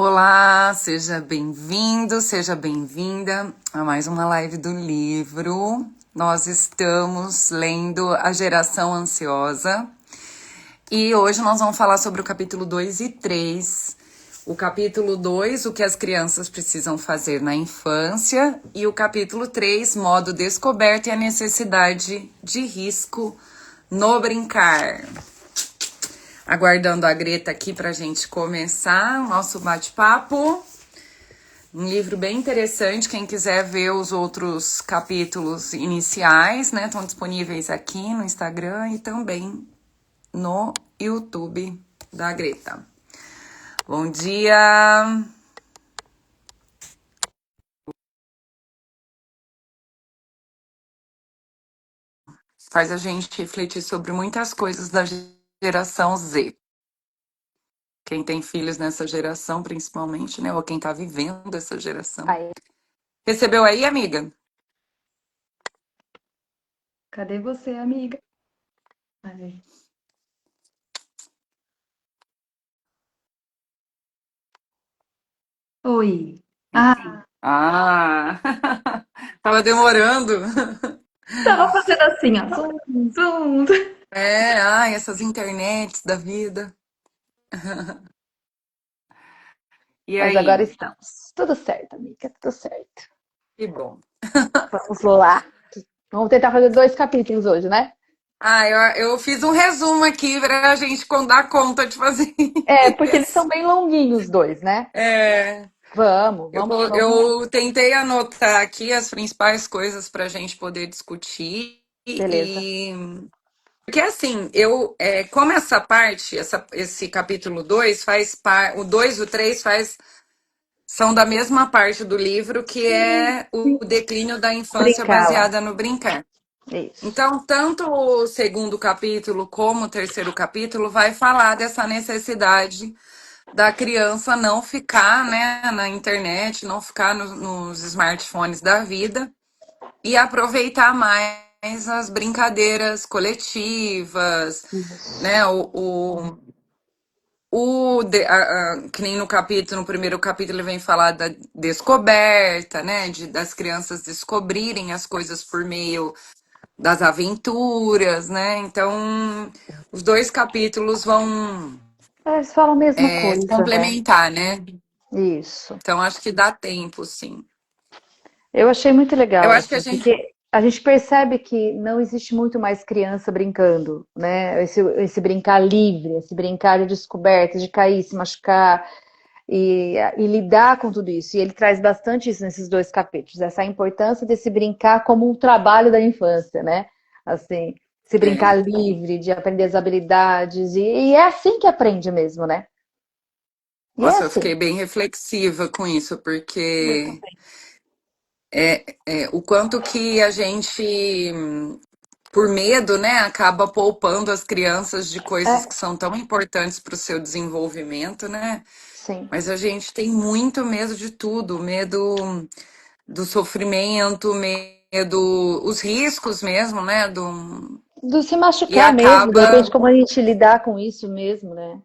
Olá, seja bem-vindo, seja bem-vinda a mais uma live do livro. Nós estamos lendo A Geração Ansiosa e hoje nós vamos falar sobre o capítulo 2 e 3. O capítulo 2, o que as crianças precisam fazer na infância, e o capítulo 3, modo descoberto e a necessidade de risco no brincar. Aguardando a Greta aqui para a gente começar o nosso bate-papo. Um livro bem interessante. Quem quiser ver os outros capítulos iniciais, né, estão disponíveis aqui no Instagram e também no YouTube da Greta. Bom dia! Faz a gente refletir sobre muitas coisas da geração Z. Quem tem filhos nessa geração, principalmente, né? Ou quem tá vivendo essa geração. Aí, Recebeu aí, amiga? cadê você, amiga? Aí. Oi. Ah, Ah, tava demorando. tava fazendo assim, ó. Zum, zum. É, ai, essas internets da vida. E Mas agora aí? estamos. Tudo certo, amiga, tudo certo. Que bom. Vamos lá. Vamos tentar fazer 2 capítulos hoje, né? Ah, eu fiz um resumo aqui pra gente dar conta de fazer É, porque eles são isso. bem longuinhos os dois, né? É, Vamos, eu, vamos, vamos lá. eu tentei anotar aqui as principais coisas pra gente poder discutir Beleza. e porque assim, como essa parte, esse capítulo 2 faz parte, o 2 e o 3 são da mesma parte do livro, que é o declínio da infância Brincar lá. baseada no brincar. Isso. Então, tanto o segundo capítulo como o terceiro capítulo vai falar dessa necessidade da criança não ficar, né, na internet, não ficar nos smartphones da vida e aproveitar mais as brincadeiras coletivas, Isso. né? Que nem no primeiro capítulo, ele vem falar da descoberta, né? Das crianças descobrirem as coisas por meio das aventuras, né? Então, os dois capítulos vão Eles falam a mesma coisa, né? complementar, né? Isso. Então, acho que dá tempo, sim. Eu achei muito Eu legal, acho que a assim, gente. porque a gente percebe que não existe muito mais criança brincando, né? Esse brincar livre, esse brincar de descoberta, de cair, se machucar e lidar com tudo isso. E ele traz bastante isso nesses 2 capítulos, essa importância desse brincar como um trabalho da infância, né? Assim, se brincar É, livre, de aprender as habilidades, e é assim que aprende mesmo, né? E é nossa, eu assim. fiquei bem reflexiva com isso, Eu porque também. o quanto que a gente, por medo, né, acaba poupando as crianças de coisas É, que são tão importantes para o seu desenvolvimento, né? sim. Mas a gente tem muito medo de tudo, medo do sofrimento, medo, os riscos mesmo, né? Do se E machucar mesmo, de repente, acaba. como a gente lidar com isso mesmo, né?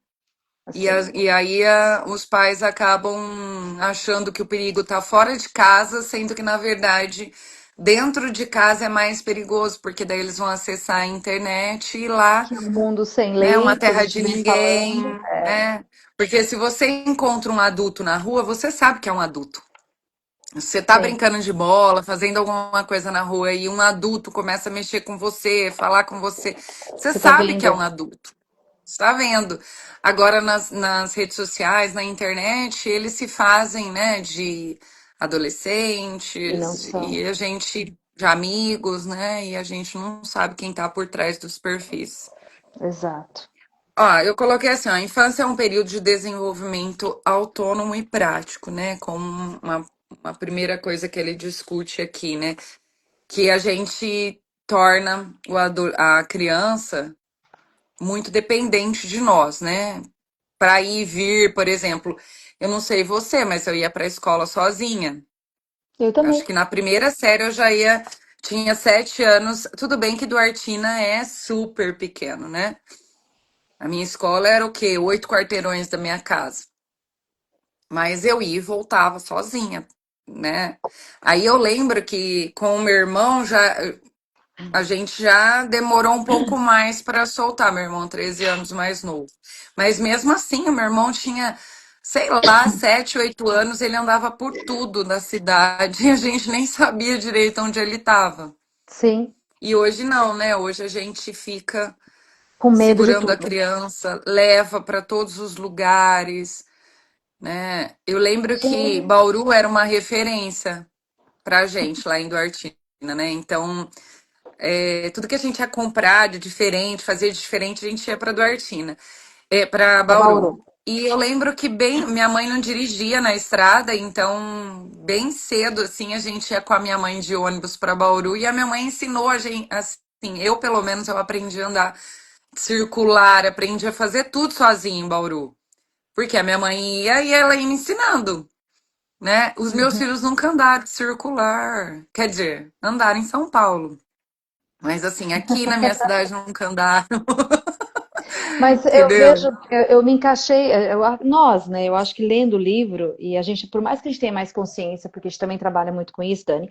Assim, E aí os pais acabam achando que o perigo está fora de casa, sendo que, na verdade, dentro de casa é mais perigoso, porque daí eles vão acessar a internet e lá, que é um mundo sem né, uma lei, que a terra gente de vem ninguém, falando. né? Porque se você encontra um adulto na rua, você sabe que é um adulto. Você tá Sim, brincando de bola, fazendo alguma coisa na rua e um adulto começa a mexer com você, falar com você, você você tá sabe que é um vendo adulto. Você tá vendo. Agora nas redes sociais, na internet, eles se fazem, né, de e não adolescentes são. e a gente, de amigos, né, e a gente não sabe quem tá por trás dos perfis. Exato. Ó, eu coloquei assim, ó, a infância é um período de desenvolvimento autônomo e prático, né? Como uma primeira coisa que ele discute aqui, né? Que a gente torna a criança muito dependente de nós, né? Para ir e vir, por exemplo, eu não sei você, mas eu ia para a escola sozinha. Eu Acho também. que na primeira série eu já ia, tinha 7 anos. Tudo bem que Duartina é super pequeno, né? A minha escola era o quê? 8 quarteirões da minha casa. Mas eu ia e voltava sozinha, né? Aí eu lembro que com o meu irmão já a gente já demorou um pouco mais para soltar, meu irmão, 13 anos mais novo. Mas mesmo assim, o meu irmão tinha, sei lá, 7, 8 anos, ele andava por tudo na cidade e a gente nem sabia direito onde ele estava. Sim, E hoje não, né? Hoje a gente fica com medo de segurando a tudo. criança, leva para todos os lugares, né? Eu lembro que Sim, Bauru era uma referência pra gente lá em Duartina, né? Então, tudo que a gente ia comprar de diferente, fazer de diferente, a gente ia para Duartina, para pra Bauru. Bauru. E eu lembro que bem, minha mãe não dirigia na estrada, então bem cedo assim a gente ia com a minha mãe de ônibus para Bauru e a minha mãe ensinou a gente, assim, eu pelo menos eu aprendi a andar circular, aprendi a fazer tudo sozinha em Bauru, porque a minha mãe ia e ela ia me ensinando, né? Os meus Uhum. filhos nunca andaram de circular, quer dizer, andaram em São Paulo. Mas assim, aqui na minha cidade nunca andaram, Mas eu entendeu? vejo, eu me encaixei, nós, né? Eu acho que lendo o livro, e a gente, por mais que a gente tenha mais consciência, porque a gente também trabalha muito com isso, Dani,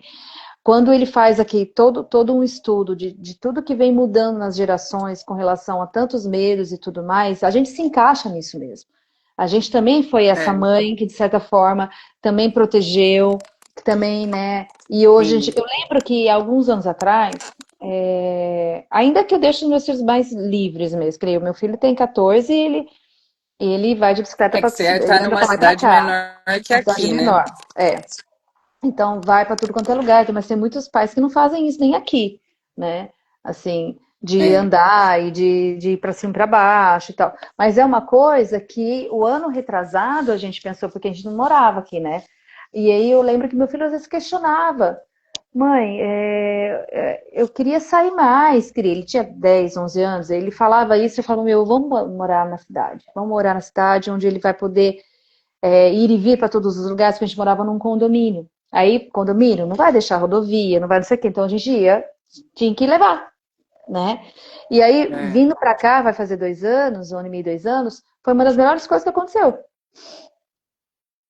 quando ele faz aqui todo um estudo de tudo que vem mudando nas gerações com relação a tantos medos e tudo mais, a gente se encaixa nisso mesmo. A gente também foi essa É, mãe que, de certa forma, também protegeu, que também, né? E hoje, sim. eu lembro que alguns anos atrás, ainda que eu deixe os meus filhos mais livres mesmo, creio, meu filho tem 14 e ele vai de bicicleta É que para você ele tá anda numa para lá e para cidade cá, menor que uma cidade aqui, né? menor. Então, vai para tudo quanto é lugar, mas tem muitos pais que não fazem isso nem aqui, né? Assim, de É, andar e de ir para cima e para baixo e tal. Mas é uma coisa que o ano retrasado a gente pensou, porque a gente não morava aqui, né? E aí eu lembro que meu filho às vezes questionava: mãe, eu queria sair mais, queria. Ele tinha 10, 11 anos, aí ele falava isso e falava: meu, vamos morar na cidade, vamos morar na cidade onde ele vai poder ir e vir para todos os lugares, porque a gente morava num condomínio. Aí, condomínio, não vai deixar rodovia, não vai não sei o quê. Então a gente tinha que levar, né? E aí, é, vindo para cá, vai fazer 2 anos, 1 ano e meio, 2 anos, foi uma das melhores coisas que aconteceu,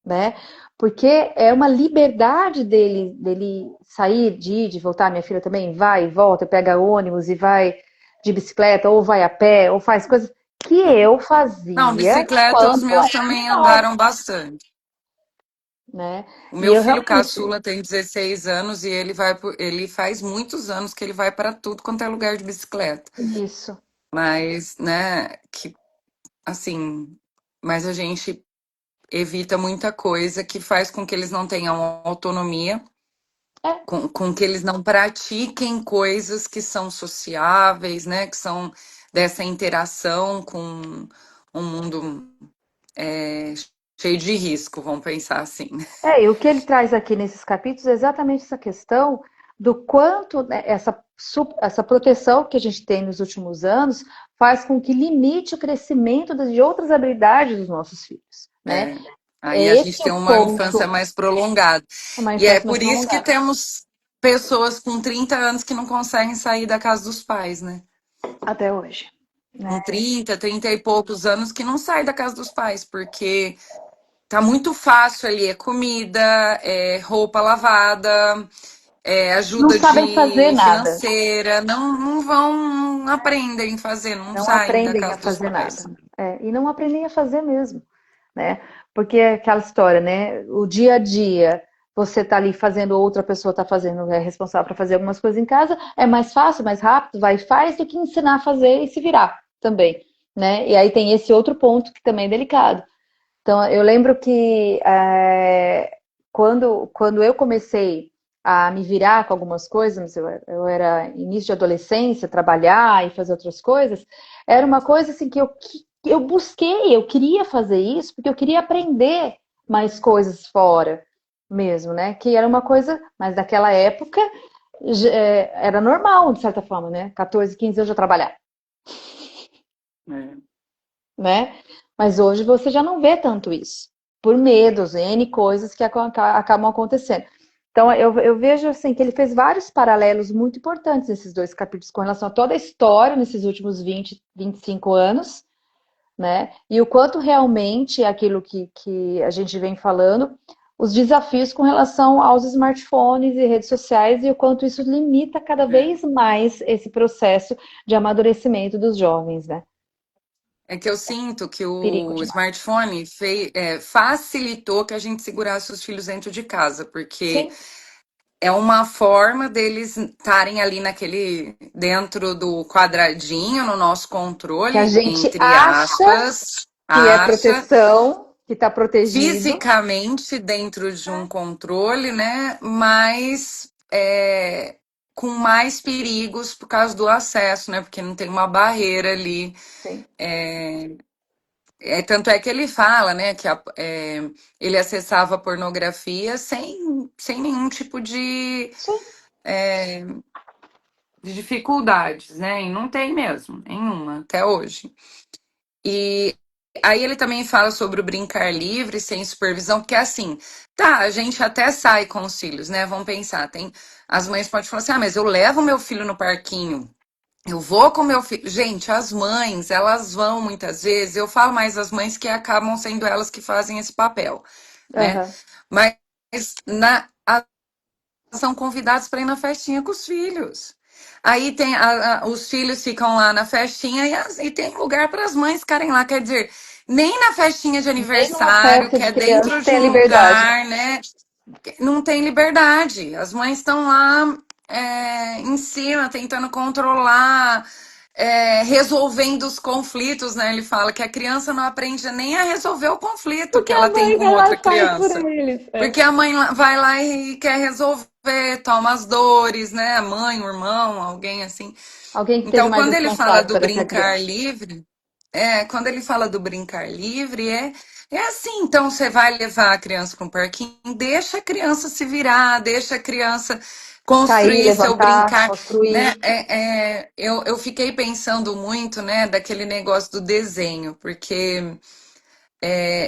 né? Porque é uma liberdade dele sair, de voltar. Minha filha também vai e volta, pega ônibus e vai de bicicleta, ou vai a pé, ou faz coisas que é. eu Não, fazia bicicleta os quando meus era também menor, andaram bastante. né? O E meu eu filho realmente, caçula tem 16 anos e ele faz muitos anos que ele vai para tudo quanto é lugar de bicicleta. isso. Mas, né, que assim, mas a gente evita muita coisa que faz com que eles não tenham autonomia, É, com que eles não pratiquem coisas que são sociáveis, né? Que são dessa interação com um mundo é, cheio de risco, vamos pensar assim. e o que ele traz aqui nesses capítulos é exatamente essa questão do quanto, né, essa proteção que a gente tem nos últimos anos faz com que limite o crescimento de outras habilidades dos nossos filhos, né? É, aí a É gente esse o tem uma infância ponto, mais prolongada. uma E é infância mais por isso que prolongada. temos pessoas com 30 anos que não conseguem sair da casa dos pais, né? Até hoje, Com né? 30 e poucos anos que não sai da casa dos pais, porque tá muito fácil ali, é comida, é roupa lavada, é Não ajuda sabem fazer de nada, financeira, não vão, não aprendem a fazer, não não saem da aprendem a casa dos fazer pais. nada. E não aprendem a fazer mesmo, né? Porque é aquela história, né? O dia a dia, você tá ali fazendo, outra pessoa tá fazendo, é responsável para fazer algumas coisas em casa, é mais fácil, mais rápido, vai e faz, do que ensinar a fazer e se virar também, né? E aí tem esse outro ponto que também é delicado. Então, eu lembro que quando eu comecei a me virar com algumas coisas, eu era início de adolescência, trabalhar e fazer outras coisas, era uma coisa assim que eu busquei, eu queria fazer isso, porque eu queria aprender mais coisas fora mesmo, né? Que era uma coisa, mas naquela época era normal, de certa forma, né? 14, 15 anos já trabalhar, É, né? Mas hoje você já não vê tanto isso, por medos, N coisas que acabam acontecendo. Então, eu vejo assim que ele fez vários paralelos muito importantes nesses dois capítulos com relação a toda a história nesses últimos 20, 25 anos, né? E o quanto realmente é aquilo que a gente vem falando, os desafios com relação aos smartphones e redes sociais e o quanto isso limita cada É. vez mais esse processo de amadurecimento dos jovens, né? É que eu sinto que Perigo o demais. smartphone facilitou que a gente segurasse os filhos dentro de casa, porque Sim, é uma forma deles estarem ali naquele, dentro do quadradinho, no nosso que a controle, gente entre acha aspas, que é acha, proteção, que está protegido. fisicamente dentro de um controle, né? Mas com mais perigos por causa do acesso, né? Porque não tem uma barreira ali. Sim, Tanto é que ele fala, né, que ele acessava a pornografia sem nenhum tipo sim. de dificuldades, né? E não tem mesmo, nenhuma, até hoje. E aí ele também fala sobre o brincar livre, sem supervisão, porque assim, tá, a gente até sai com os filhos, né? Vamos pensar, tem. As mães podem falar assim, ah, mas eu levo meu filho no parquinho. Eu vou com meu filho. Gente, as mães, elas vão muitas vezes. Eu falo mais as mães que acabam sendo elas que fazem esse papel, né? Aham. Mas são convidados para ir na festinha com os filhos. Aí tem os filhos ficam lá na festinha e tem lugar para as mães ficarem lá. Quer dizer, nem na festinha de Nem numa aniversário, festa que de é criança dentro de tem a um liberdade. lugar, né? Não tem liberdade. As mães estão lá em cima, tentando controlar, resolvendo os conflitos, né? Ele fala que a criança não aprende nem a resolver o conflito Porque que a ela tem mãe com vai lá outra e faz por criança. eles. É. Porque a mãe vai lá e quer resolver, toma as dores, né? A mãe, o irmão, alguém assim. Alguém que esteja Então, mais quando ele fala responsável do por essa brincar criança. livre, quando ele fala do brincar livre, é assim. Então, você vai levar a criança para um parquinho, deixa a criança se virar, deixa a criança Cair, construir seu levantar, brincar, né? construir. Eu fiquei pensando muito, né, daquele negócio do desenho, porque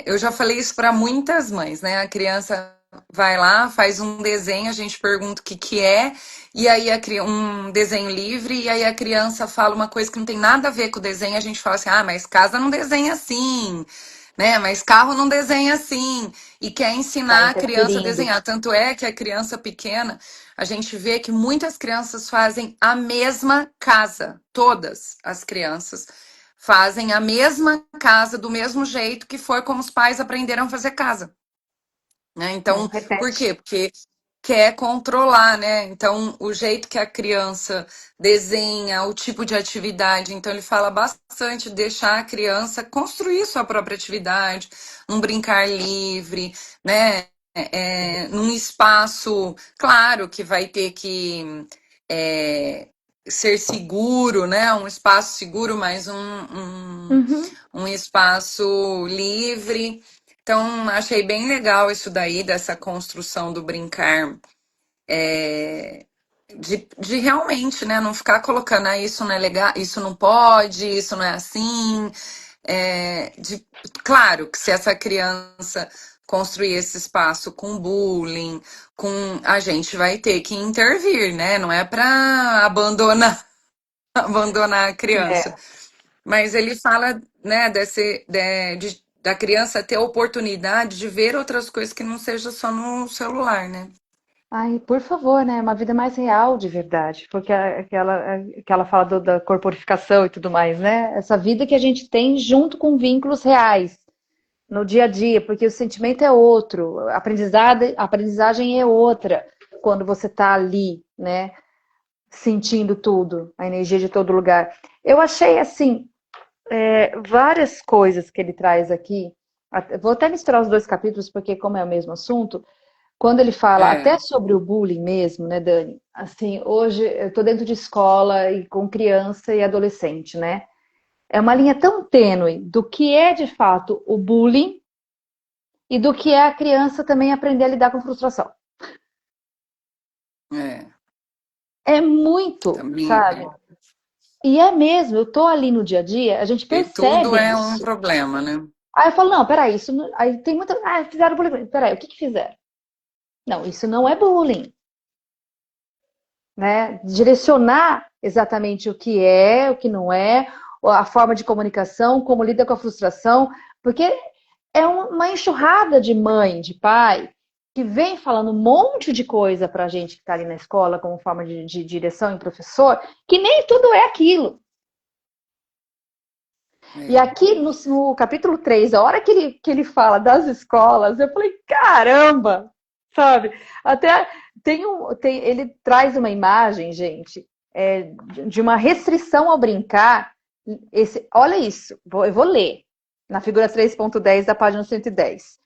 eu já falei isso para muitas mães, né? A criança vai lá, faz um desenho, a gente pergunta o que que é, e aí um desenho livre, e aí a criança fala uma coisa que não tem nada a ver com o desenho, a gente fala assim: "Ah, mas casa não desenha assim", né? Mas carro não desenha assim, e quer Tá ensinar a criança a interferindo. desenhar. Tanto é que a criança pequena, a gente vê que muitas crianças fazem a mesma casa, todas as crianças fazem a mesma casa do mesmo jeito que foi como os pais aprenderam a fazer casa, né? Não Então, por repete. quê? Porque quer controlar, né? Então, o jeito que a criança desenha, o tipo de atividade. Então, ele fala bastante de deixar a criança construir sua própria atividade, num brincar livre, né? Num espaço, claro que vai ter que é, ser seguro, né? Um espaço seguro, mas Uhum. um espaço livre. Então, achei bem legal isso daí, dessa construção do brincar, de realmente, né, não ficar colocando, ah, isso não é legal, isso não pode, isso não é assim. Claro que se essa criança construir esse espaço com bullying, a gente vai ter que intervir, né? Não é para abandonar a criança. É. Mas ele fala, né, da criança ter a oportunidade de ver outras coisas que não seja só no celular, né? Ai, por favor, né? Uma vida mais real de verdade. Porque aquela fala da corporificação e tudo mais, né? Essa vida que a gente tem junto com vínculos reais no dia a dia, porque o sentimento é outro, a aprendizagem é outra quando você tá ali, né? Sentindo tudo, a energia de todo lugar. Eu achei assim, várias coisas que ele traz aqui. Vou até misturar os dois capítulos, porque como é o mesmo assunto, quando ele fala É, até sobre o bullying mesmo, né, Dani? Assim, hoje eu tô dentro de escola e com criança e adolescente, né? É uma linha tão tênue do que é de fato o bullying e do que é a criança também aprender a lidar com frustração. é, É muito, também, sabe? E é mesmo, eu tô ali no dia a dia, a gente porque tudo percebe é um isso. problema, né? Aí eu falo, não, peraí, isso não... Aí tem muita. Ah, fizeram bullying. Peraí, o que que fizeram? Não, isso não é bullying, né? Direcionar exatamente o que é, o que não é, a forma de comunicação, como lida com a frustração, porque é uma enxurrada de mãe, de pai, que vem falando um monte de coisa para a gente que está ali na escola, como forma de direção e professor, que nem tudo é aquilo. E É. aqui no capítulo 3, a hora que ele fala das escolas, eu falei, caramba! Sabe? Até ele traz uma imagem, gente, de uma restrição ao brincar. Olha isso, eu vou ler na figura 3.10 da página 110.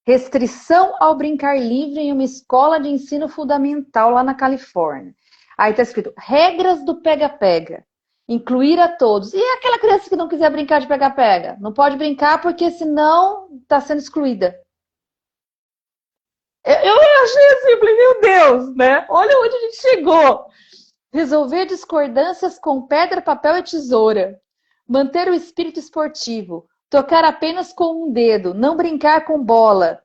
Restrição ao brincar livre em uma escola de ensino fundamental lá na Califórnia. Aí está escrito: regras do pega-pega. Incluir a todos. E aquela criança que não quiser brincar de pega-pega? Não pode brincar porque senão está sendo excluída. Eu achei assim, falei, meu Deus, né? Olha onde a gente chegou. Resolver discordâncias com pedra, papel e tesoura. Manter o espírito esportivo. Tocar apenas com um dedo. Não brincar com bola.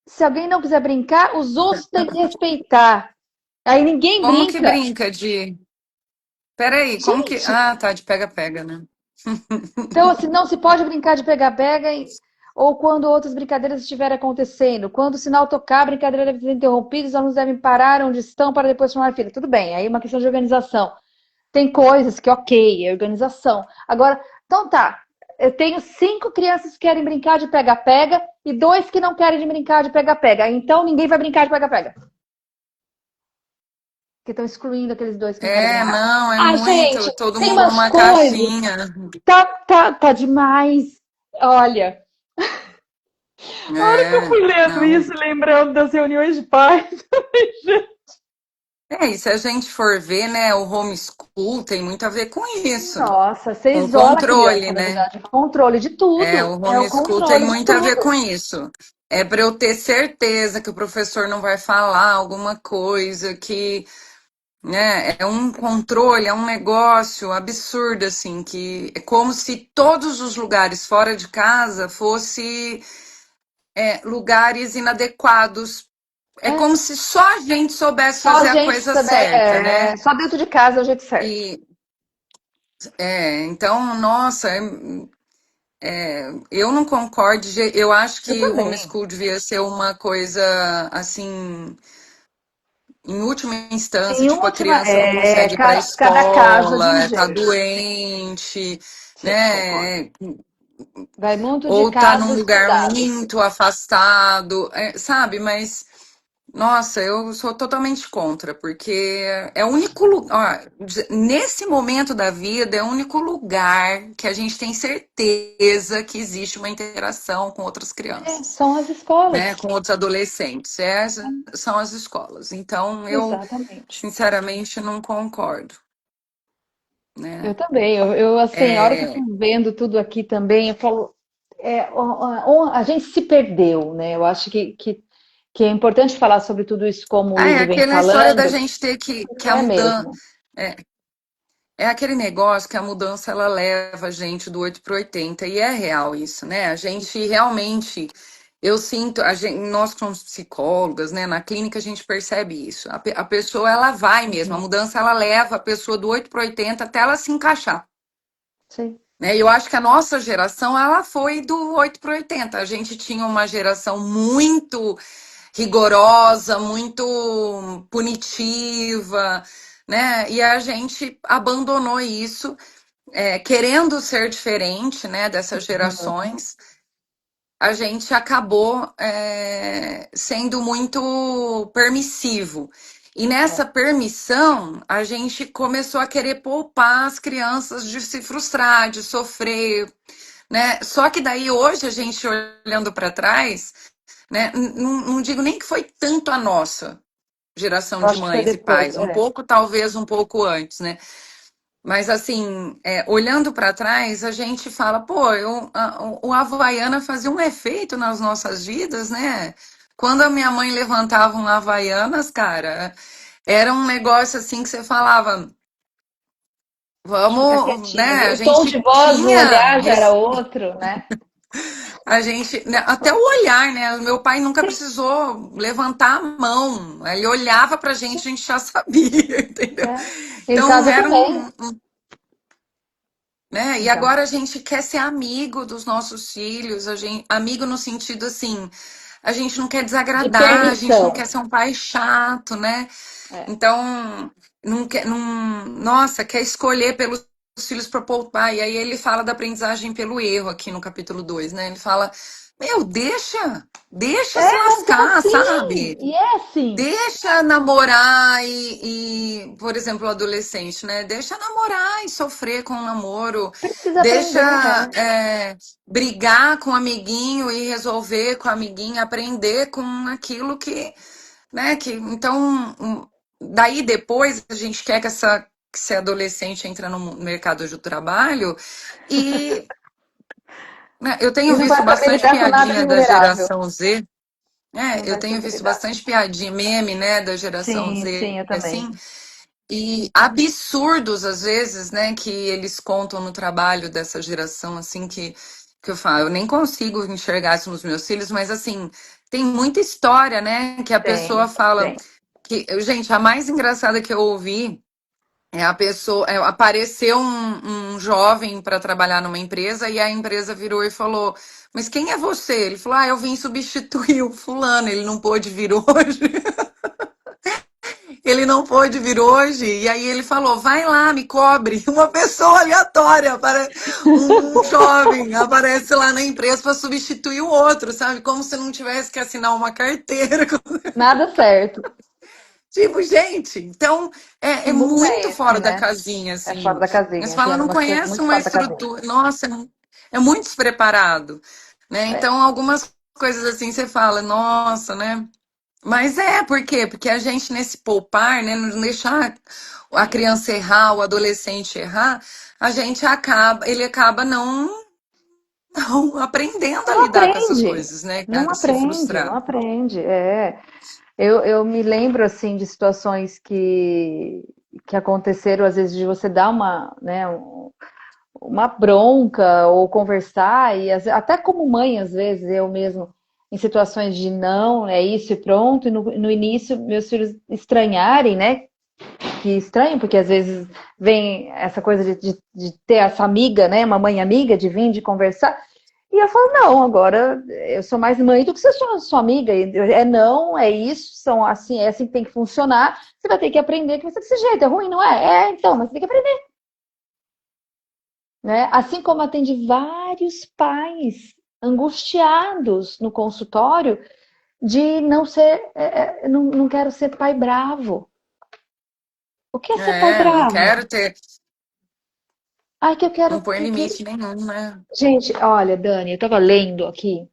Se alguém não quiser brincar, os outros têm que respeitar. Aí ninguém Como que brinca. brinca de. Peraí, como que. Gente, Ah, tá, de pega-pega, né? então, assim, não se pode brincar de pega-pega ou quando outras brincadeiras estiverem acontecendo. Quando o sinal tocar, a brincadeira deve ser interrompida, os alunos devem parar onde estão para depois formar fila. Tudo bem, aí é uma questão de organização. Tem coisas que, ok, é organização. Agora, então tá, eu tenho 5 crianças que querem brincar de pega-pega e 2 que não querem brincar de pega-pega. Então, ninguém vai brincar de pega-pega. Que estão excluindo aqueles 2 que não querem É, brincar. não, é Ah, muito. gente, Todo tem mundo umas numa coisas. caixinha. Tá demais. Olha, a hora que eu É, fui lendo não. isso, lembrando das reuniões de pais, É, e se a gente for ver, né, o homeschool tem muito a ver com isso, nossa, você com isola a controle, criança, na né? verdade. Controle de É, tudo. o É o homeschool tem controle de muito a ver tudo. com isso. É para eu ter certeza que o professor não vai falar alguma coisa que, né, é um controle, é um negócio absurdo, assim, que é como se todos os lugares fora de casa fosse lugares inadequados. É como É, se só a gente soubesse só a fazer a gente coisa saber, certa, né? só dentro de casa é o jeito certo. E então, nossa, eu não concordo. Eu acho Eu que o também. homeschool devia ser uma coisa assim, em última instância, Em tipo, a última, criança não consegue ir para a cada caso de um escola, tá jeito. Sim, doente, sim, concordo. né? Vai muito de Ou tá num casos lugar cuidados. muito afastado, sabe? Mas nossa, eu sou totalmente contra, porque é o único lugar, nesse momento da vida, é o único lugar que a gente tem certeza que existe uma interação com outras crianças, São as né, escolas. com outros adolescentes. Essas são as escolas. Então, eu, Exatamente. sinceramente, não concordo, Eu né? também. Assim, a hora que eu É, fui vendo tudo aqui também, eu falo, a gente se perdeu, né? Eu acho que é importante falar sobre tudo isso como o é livro vem aquela história da falando, gente ter que a é mudança. mesmo. É aquele negócio que a mudança ela leva a gente do 8 para 80 e é real isso, né? A gente realmente, eu sinto, nós que somos psicólogas, né? Na clínica a gente percebe isso. A pessoa ela vai mesmo, a Uhum. mudança ela leva a pessoa do 8 para 80 até ela se encaixar, Sim. né? E eu acho que a nossa geração ela foi do 8 para 80. A gente tinha uma geração muito rigorosa, muito punitiva, né? E a gente abandonou isso querendo ser diferente, né, dessas Uhum. gerações, a gente acabou sendo muito permissivo. E nessa É. permissão, a gente começou a querer poupar as crianças de se frustrar, de sofrer, né? Só que daí hoje a gente olhando para trás, né, não digo nem que foi tanto a nossa geração Eu de acho que foi mães e depois. pais, um pouco, talvez um pouco antes, né? Mas assim, olhando para trás, a gente fala, pô, o Havaiana fazia um efeito nas nossas vidas, né? Quando a minha mãe levantava um Havaianas, cara, era um negócio assim que você falava, Ficar vamos, quietinho. né? A O tom gente de voz, o tinha, olhar já era outro, né? a gente, né, até o olhar, né? Meu pai nunca Sim. precisou levantar a mão, ele olhava pra gente, a gente já sabia, entendeu? É. Em Então casa era também. né? E Então, agora a gente quer ser amigo dos nossos filhos, amigo no sentido assim, a gente não quer de desagradar, a gente não quer permissão. ser um pai chato, né? É. Então, não quer, não, nossa, quer escolher pelos filhos para poupar. E aí ele fala da aprendizagem pelo erro aqui no capítulo 2, né? Ele fala, meu, deixa É, se mas é lascar, assim, sabe? e é assim. Deixa namorar por exemplo, o adolescente, né? Deixa namorar e sofrer com o namoro. Precisa Deixa aprender, é. brigar com o amiguinho e resolver com o amiguinho, aprender com aquilo que, né? Que, então, daí depois a gente quer que que esse adolescente entre no mercado de trabalho e né, eu E tenho não visto vai saber bastante lidar com nada piadinha da remunerável. geração Z. Não Eu vai tenho saber visto lidar. bastante piadinha, meme, né, da geração Sim, Z, sim, eu também. assim, e absurdos, às vezes, né, que eles contam no trabalho dessa geração, assim, que eu falo, eu nem consigo enxergar isso nos meus filhos, mas, assim, tem muita história, né, que a pessoa Tem, fala, tem. que, gente, a mais engraçada que eu ouvi é a pessoa, apareceu um jovem para trabalhar numa empresa e a empresa virou e falou: Mas quem é você? Ele falou: Ah, eu vim substituir o fulano, ele não pôde vir hoje. Ele não pôde vir hoje. E aí ele falou: Vai lá, me cobre. Uma pessoa aleatória, um jovem, aparece lá na empresa para substituir o outro, sabe? Como se não tivesse que assinar uma carteira. Nada certo. Tipo, gente, então Que é mundo muito é esse, fora da né? casinha, É fora assim. da Mas casinha, fala, gera não umas coisas conhece muito uma fora da casinha. estrutura. Nossa, é muito despreparado, né? É. Então, algumas coisas assim você fala, nossa, né? Mas por quê? Porque a gente, nesse poupar, né, não deixar a criança errar, o adolescente errar, ele acaba não aprendendo a Não lidar com essas aprende, coisas, né? não A se aprende, não frustrar. aprende. É. Eu me lembro assim de situações que aconteceram, às vezes, de você dar uma, né, uma bronca ou conversar, e até como mãe, às vezes, eu mesmo, em situações de não, é isso e pronto, e no início meus filhos estranharem, né? Que estranho, porque às vezes vem essa coisa de ter essa amiga, né? Uma mãe amiga, de vir, de conversar. E eu falo, não, agora eu sou mais mãe do que você sua amiga. É não, é isso, é assim que tem que funcionar. Você vai ter que aprender que vai ser desse jeito, é ruim, não é? É, então, mas você tem que aprender. Né? Assim como atende vários pais angustiados no consultório de não ser, não quero ser pai bravo. O que é ser pai Não bravo? quero ter, Ai, que eu quero não põe que... limite nenhum, né? Gente, olha, Dani, eu estava lendo aqui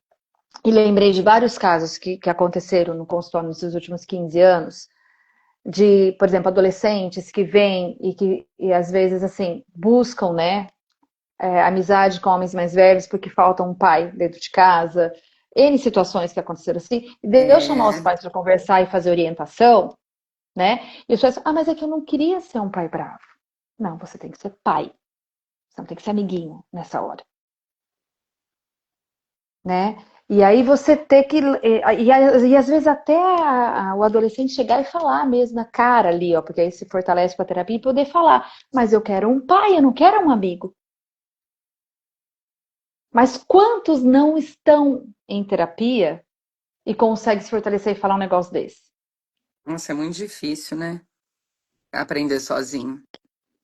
e lembrei de vários casos que aconteceram no consultório nesses últimos 15 anos, de, por exemplo, adolescentes que vêm e às vezes, assim, buscam, né, amizade com homens mais velhos porque falta um pai dentro de casa, N situações que aconteceram assim, e Deus chamar os É, pais para conversar e fazer orientação, né, e os pais, mas é que eu não queria ser um pai bravo. Não, você tem que ser pai, você não tem que ser amiguinho nessa hora. Né? E aí você ter que. E às vezes até o adolescente chegar e falar mesmo na cara ali, ó, porque aí se fortalece com a terapia e poder falar, mas eu quero um pai, eu não quero um amigo. Mas quantos não estão em terapia e conseguem se fortalecer e falar um negócio desse? nossa, é muito difícil, né? Aprender sozinho.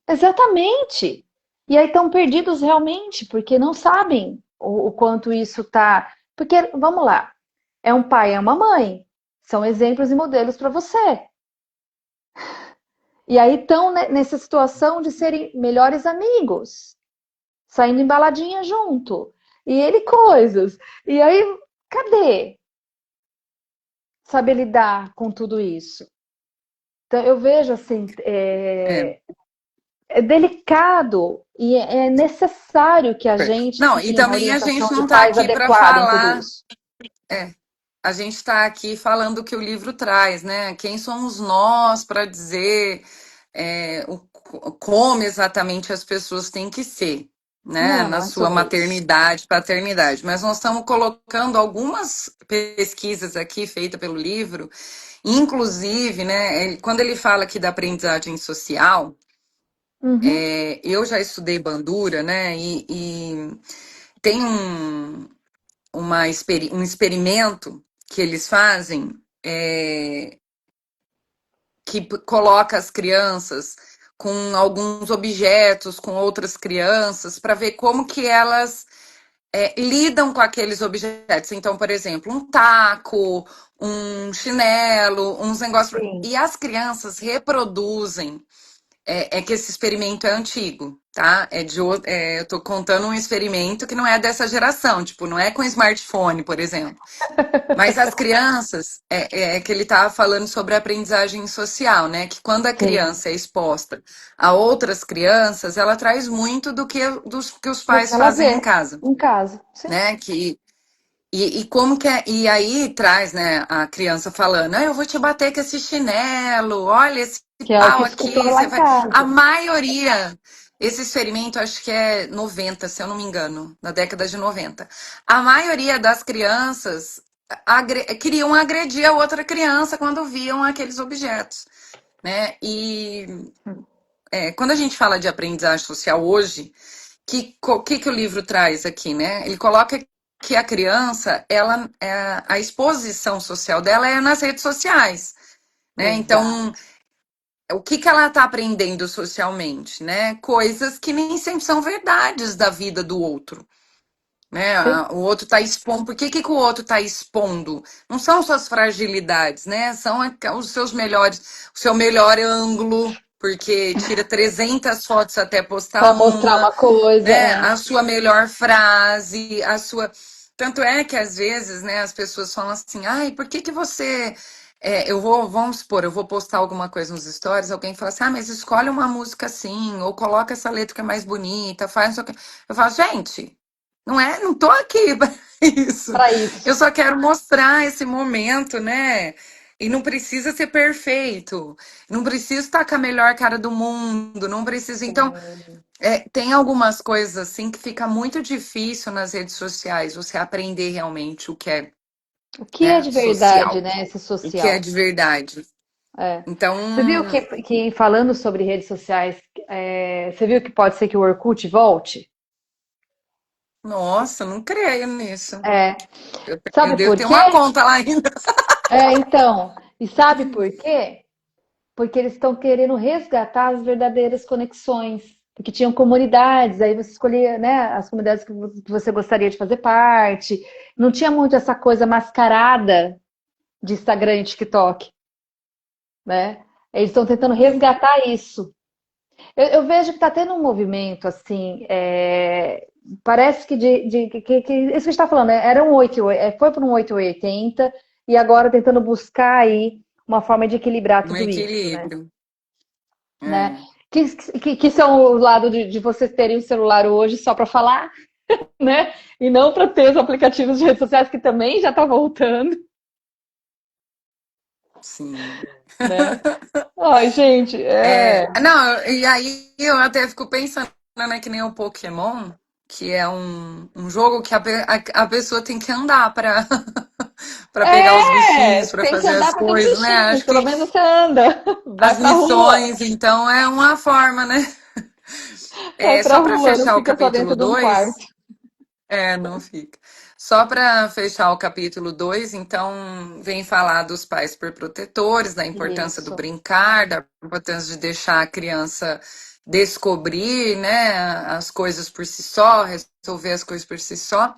Exatamente. E aí estão perdidos realmente, porque não sabem o quanto isso tá. Porque, vamos lá, é um pai, é uma mãe. São exemplos e modelos para você. E aí estão nessa situação de serem melhores amigos, saindo embaladinha junto. E ele coisas. E aí, cadê saber lidar com tudo isso? Então, eu vejo assim, É. é delicado e é necessário que a gente Não, e tenha uma também a orientação gente de não está pais aqui para adequada em tudo falar. isso. É, a gente está aqui falando o que o livro traz, né? Quem somos nós para dizer como exatamente as pessoas têm que ser, né? Não, Na não é sua sobre isso. maternidade, paternidade. Mas nós estamos colocando algumas pesquisas aqui feitas pelo livro, inclusive, né? Quando ele fala aqui da aprendizagem social. Uhum. Eu já estudei bandura, né? E tem um experimento que eles fazem que coloca as crianças com alguns objetos, com outras crianças, para ver como que elas lidam com aqueles objetos. Então, por exemplo, um taco, um chinelo, uns negócios. Sim. E as crianças reproduzem. É que esse experimento é antigo, tá? Eu tô contando um experimento que não é dessa geração, tipo, não é com smartphone, por exemplo. Mas as crianças, é que ele estava falando sobre a aprendizagem social, né? Que quando a Sim. criança é exposta a outras crianças, ela traz muito dos que os Do que pais ela fazem em vê casa, em casa. Sim. né? E como que é, e aí traz, né, a criança falando, eu vou te bater com esse chinelo, olha esse Que é o que pau escutou aqui, lá você em vai. A casa. maioria, esse experimento acho que é 90, se eu não me engano, na década de 90. A maioria das crianças queriam agredir a outra criança quando viam aqueles objetos, né? E quando a gente fala de aprendizagem social hoje, que o livro traz aqui, né? Ele coloca que a criança, a exposição social dela é nas redes sociais, né? Então, Exato. o que ela está aprendendo socialmente, né? Coisas que nem sempre são verdades da vida do outro. Né? Sim. O outro está expondo. Por que o outro está expondo? Não são suas fragilidades, né? São os seus melhores, o seu melhor ângulo, porque tira 300 fotos até postar Para mostrar uma, uma coisa, né? é. A sua melhor frase, a sua. Tanto é que às vezes, né, as pessoas falam assim, ai, por que você. Vamos supor, eu vou postar alguma coisa nos stories, alguém fala assim, mas escolhe uma música assim, ou coloca essa letra que é mais bonita, faz não sei o quê. Eu falo, gente, não tô aqui para isso. Para Eu isso. só quero mostrar esse momento, né? E não precisa ser perfeito. Não precisa estar com a melhor cara do mundo. Não precisa. Então, Sim. tem algumas coisas assim que fica muito difícil nas redes sociais você aprender realmente o que é, O que é né, de verdade, social, né? Esse o que é social. de verdade. É. Então, Você viu que falando sobre redes sociais, você viu que pode ser que o Orkut volte? nossa, não creio nisso. É. Eu Sabe devo por ter quê? uma conta lá ainda. Então. E sabe por quê? Porque eles estão querendo resgatar as verdadeiras conexões. Porque tinham comunidades, aí você escolhia, né, as comunidades que você gostaria de fazer parte. Não tinha muito essa coisa mascarada de Instagram e TikTok, né? Eles estão tentando resgatar isso. Eu vejo que está tendo um movimento assim, parece que isso que a gente está falando, né? Era um 8, foi para um 880 e agora tentando buscar aí uma forma de equilibrar Um tudo isso, né? equilíbrio. Né? É, Que são o lado de vocês terem um celular hoje só para falar, né? E não para ter os aplicativos de redes sociais que também já está voltando, sim. né? Ai, gente, Não, e aí eu até fico pensando, né, que nem o Pokémon, que é um jogo que a pessoa tem que andar para para pegar os bichinhos, para tem que fazer andar as para ter os coisas, né? bichinhos, Acho pelo que menos você anda, as vai para rua, missões, então, é uma forma, né? vai para Só para rua, não fechar o fica só capítulo dentro de um 2. quarto. Não fica. Só para fechar o capítulo 2, então, vem falar dos pais superprotetores, da importância do Isso. brincar, da importância de deixar a criança descobrir, né, as coisas por si só, resolver as coisas por si só.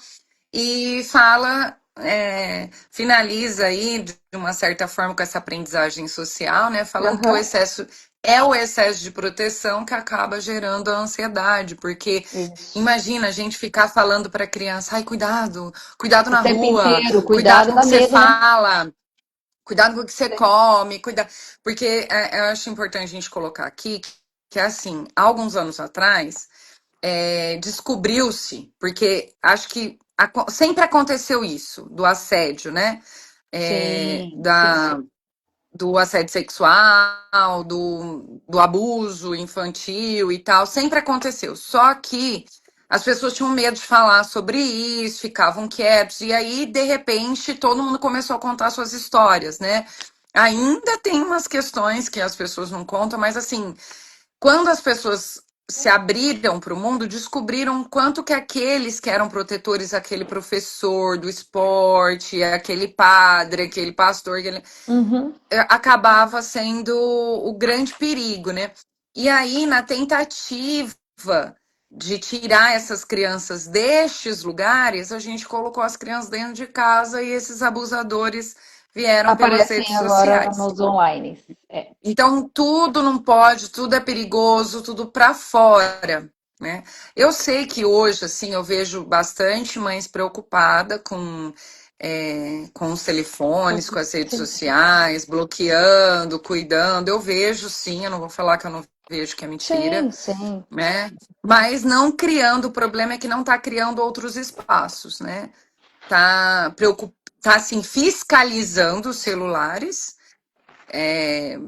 E fala, finaliza aí de uma certa forma com essa aprendizagem social, né? Falando que Aham. o excesso de proteção que acaba gerando a ansiedade, porque Isso. imagina a gente ficar falando para a criança, ai, cuidado, cuidado O na tempo rua, inteiro, cuidado cuidado com o dá que você medo, né? fala, cuidado com o que você come, cuidado. Porque eu acho importante a gente colocar aqui que assim, há alguns anos atrás descobriu-se, porque acho que sempre aconteceu isso, do assédio, né? Sim, sim. Da, do assédio sexual, do abuso infantil e tal, sempre aconteceu. Só que as pessoas tinham medo de falar sobre isso, ficavam quietos, e aí, de repente, todo mundo começou a contar suas histórias, né? Ainda tem umas questões que as pessoas não contam, mas assim, quando as pessoas se abriram para o mundo, descobriram quanto que aqueles que eram protetores, aquele professor do esporte, aquele padre, aquele pastor, Uhum. acabava sendo o grande perigo, né? E aí, na tentativa de tirar essas crianças destes lugares, a gente colocou as crianças dentro de casa e esses abusadores vieram pelas Aparecem redes agora sociais. nos online. É. Então, tudo não pode, tudo é perigoso, tudo para fora, né? Eu sei que hoje, assim, eu vejo bastante mães preocupadas com os telefones, com as redes Sim, sociais, bloqueando, cuidando. Eu vejo, sim, eu não vou falar que eu não vejo que é mentira, sim, sim. né? Mas não criando, o problema é que não está criando outros espaços, né? Tá assim, fiscalizando os celulares,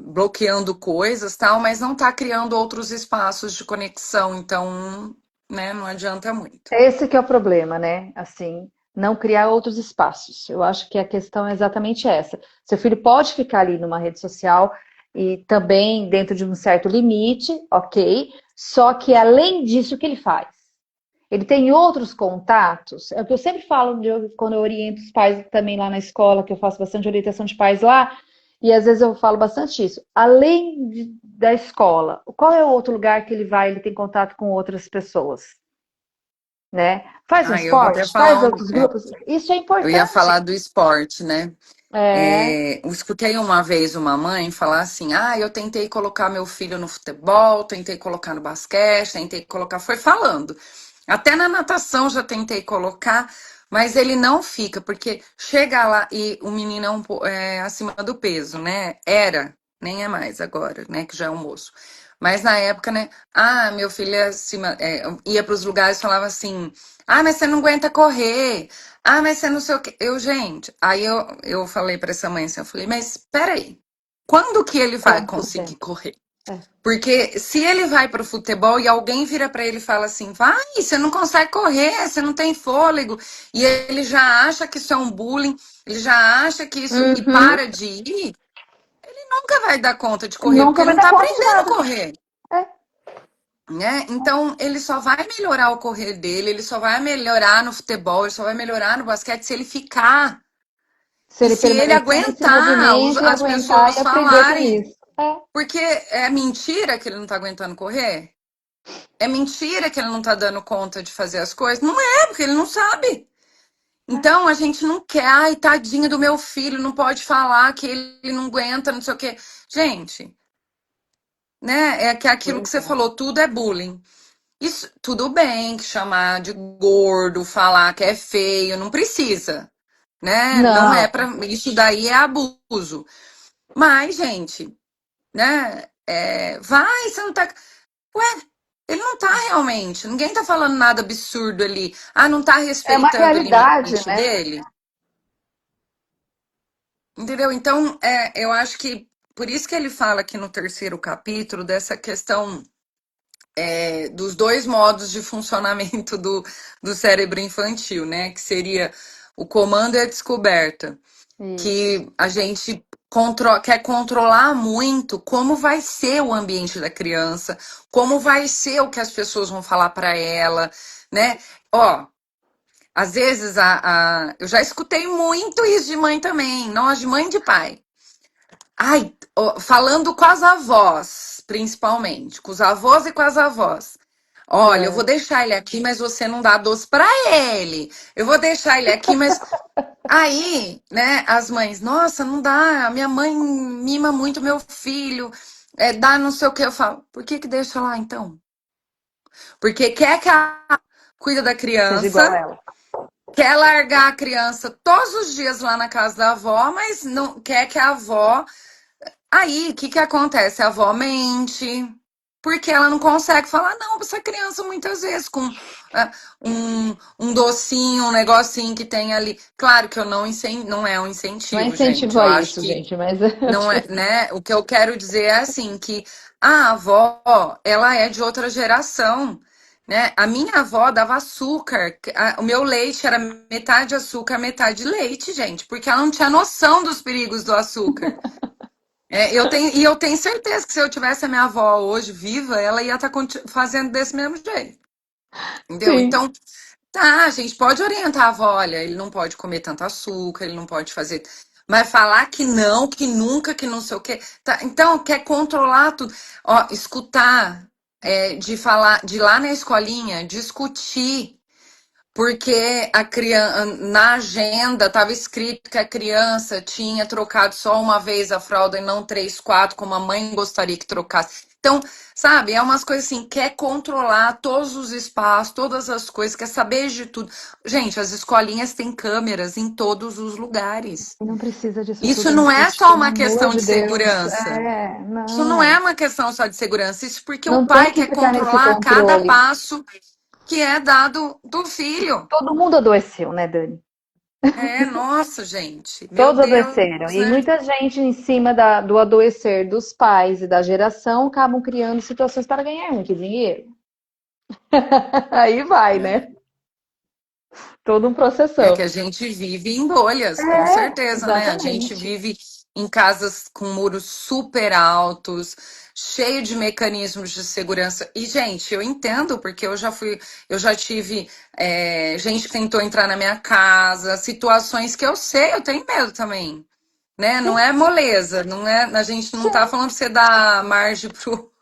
bloqueando coisas, tal, mas não está criando outros espaços de conexão, então, né, não adianta muito. Esse que é o problema, né? Assim, não criar outros espaços. Eu acho que a questão é exatamente essa. Seu filho pode ficar ali numa rede social e também dentro de um certo limite, ok? Só que além disso, o que ele faz? Ele tem outros contatos. É o que eu sempre falo quando eu oriento os pais também lá na escola, que eu faço bastante orientação de pais lá, e às vezes eu falo bastante isso. Além da escola, qual é o outro lugar que ele vai, ele tem contato com outras pessoas? Né? Faz um Ah, eu vou até esporte, faz falar outros grupos. Isso é eu ia importante. falar do esporte, né? É, Eu escutei uma vez uma mãe falar assim: ah, eu tentei colocar meu filho no futebol, tentei colocar no basquete, tentei colocar, foi falando. Até na natação já tentei colocar, mas ele não fica, porque chega lá e o menino é acima do peso, né? Era, nem é mais agora, né? Que já é um moço. Mas na época, né? Ah, meu filho é acima, ia para os lugares e falava assim: ah, mas você não aguenta correr. Ah, mas você não sei o quê. Gente, aí eu falei para essa mãe assim, eu falei, mas peraí, quando que ele vai quanto conseguir tempo? correr? É. Porque se ele vai para o futebol e alguém vira para ele e fala assim, vai, você não consegue correr, você não tem fôlego, e ele já acha que isso é um bullying, ele já acha que isso, e Uhum. para de ir, nunca vai dar conta de correr, porque Nunca ele vai não dar está conta de aprendendo a nada. correr. É. Né? Então, ele só vai melhorar o correr dele, ele só vai melhorar no futebol, ele só vai melhorar no basquete se ele ficar. Se E ele se ele permanecer nesse aguentar movimento e as aguentar pessoas e aprender com falarem. isso. É. Porque é mentira que ele não tá aguentando correr? É mentira que ele não tá dando conta de fazer as coisas? Não é, porque ele não sabe. Então a gente não quer, ai, tadinho do meu filho, não pode falar que ele não aguenta, não sei o quê. Gente, né? É que aquilo que Pois você é. falou, tudo é bullying. Isso, tudo bem que chamar de gordo, falar que é feio, não precisa, né? Não é Não, para isso daí é abuso. Mas, gente, né? Vai, você não tá. Ué, ele não tá realmente. Ninguém tá falando nada absurdo ali. Ah, não tá é uma respeitando o realidade, limite né? dele. Entendeu? Então, eu acho que por isso que ele fala aqui no terceiro capítulo dessa questão dos dois modos de funcionamento do cérebro infantil, né? Que seria o comando e a descoberta. Isso. Que a gente quer controlar muito como vai ser o ambiente da criança, como vai ser o que as pessoas vão falar para ela, né? Ó, às vezes eu já escutei muito isso de mãe também, nós de mãe e de pai. Ai, ó, falando com as avós, principalmente, com os avós e com as avós. Olha, eu vou É. deixar ele aqui, mas você não dá doce para ele. Eu vou deixar ele aqui, mas aí, né, as mães, nossa, não dá, a minha mãe mima muito meu filho, dá não sei o que. Eu falo, por que que deixa lá então? Porque quer que a cuida da Seja igual a criança, ela. quer largar a criança todos os dias lá na casa da avó, mas não quer que a avó. Aí, o que que acontece? A avó mente, porque ela não consegue falar não para essa criança muitas vezes com um docinho, um negocinho que tem ali. Claro que eu não é um Não é incentivo, gente. incentivo Eu a acho isso, que gente, mas não é, né? O que eu quero dizer é assim que a avó, ela é de outra geração, né? A minha avó dava açúcar, o meu leite era metade açúcar, metade leite, gente, porque ela não tinha noção dos perigos do açúcar. eu tenho certeza que se eu tivesse a minha avó hoje viva, ela ia estar fazendo desse mesmo jeito. Entendeu? Sim. Então, tá, a gente pode orientar a avó, olha, ele não pode comer tanto açúcar, ele não pode fazer. Mas falar que não, que nunca, que não sei o quê. Tá, então, quer controlar tudo. Ó, escutar, de falar, de ir lá na escolinha, discutir. Porque a criança, na agenda estava escrito que a criança tinha trocado só uma vez a fralda e não três, quatro, como a mãe gostaria que trocasse. Então, sabe, é umas coisas assim, quer controlar todos os espaços, todas as coisas, quer saber de tudo. Gente, as escolinhas têm câmeras em todos os lugares. Não precisa disso Isso tudo, não não, é gente, só pelo uma amor questão de de Deus. segurança. É, Isso não é não. uma questão só de segurança. Isso porque o Não tem pai que quer ficar nesse controlar cada controle. passo que é dado do filho. Todo mundo adoeceu, né, Dani? É, nossa, gente, meu Todos Deus, adoeceram. E né? muita gente, em cima do adoecer dos pais e da geração, acabam criando situações para ganhar muito dinheiro. Aí vai, né? Todo um É que processão. a gente vive em bolhas, com É, certeza, né? A gente exatamente. vive em casas com muros super altos, cheio de mecanismos de segurança. E, gente, eu entendo, porque eu já tive gente que tentou entrar na minha casa, situações que eu sei, eu tenho medo também. Né? Não Sim, é moleza, não é, a gente não tá sim. falando pra você dar margem Pro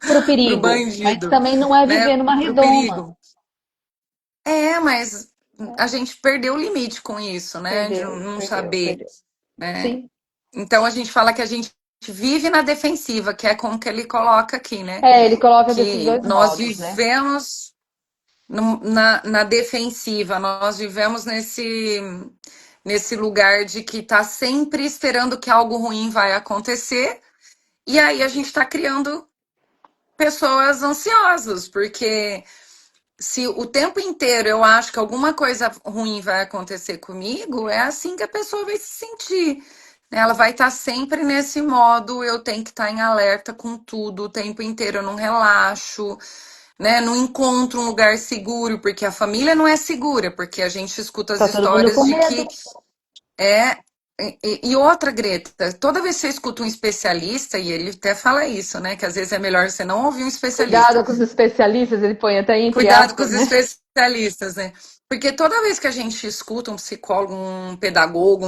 pro perigo. Mas bandido, também não é né? viver numa Pro redoma. perigo. Mas a gente perdeu o limite com isso, né? De Perdeu, não perdeu, saber, perdeu. né? Sim. Então a gente fala que a gente vive na defensiva, que é como que ele coloca aqui, né? É, ele coloca desses Que dois nós modos, né? vivemos na defensiva, nós vivemos nesse lugar de que tá sempre esperando que algo ruim vai acontecer, e aí a gente está criando pessoas ansiosas, porque se o tempo inteiro eu acho que alguma coisa ruim vai acontecer comigo, é assim que a pessoa vai se sentir. Né? Ela vai estar sempre nesse modo, eu tenho que estar em alerta com tudo, o tempo inteiro eu não relaxo, né? Não encontro um lugar seguro, porque a família não é segura, porque a gente escuta as Tá todo mundo histórias com de que medo. é. E outra, Greta, toda vez que você escuta um especialista, e ele até fala isso, né? Que às vezes é melhor você não ouvir um especialista. Cuidado com os especialistas, ele põe até entre Cuidado com aspas, os né? especialistas, né? Porque toda vez que a gente escuta um psicólogo, um pedagogo,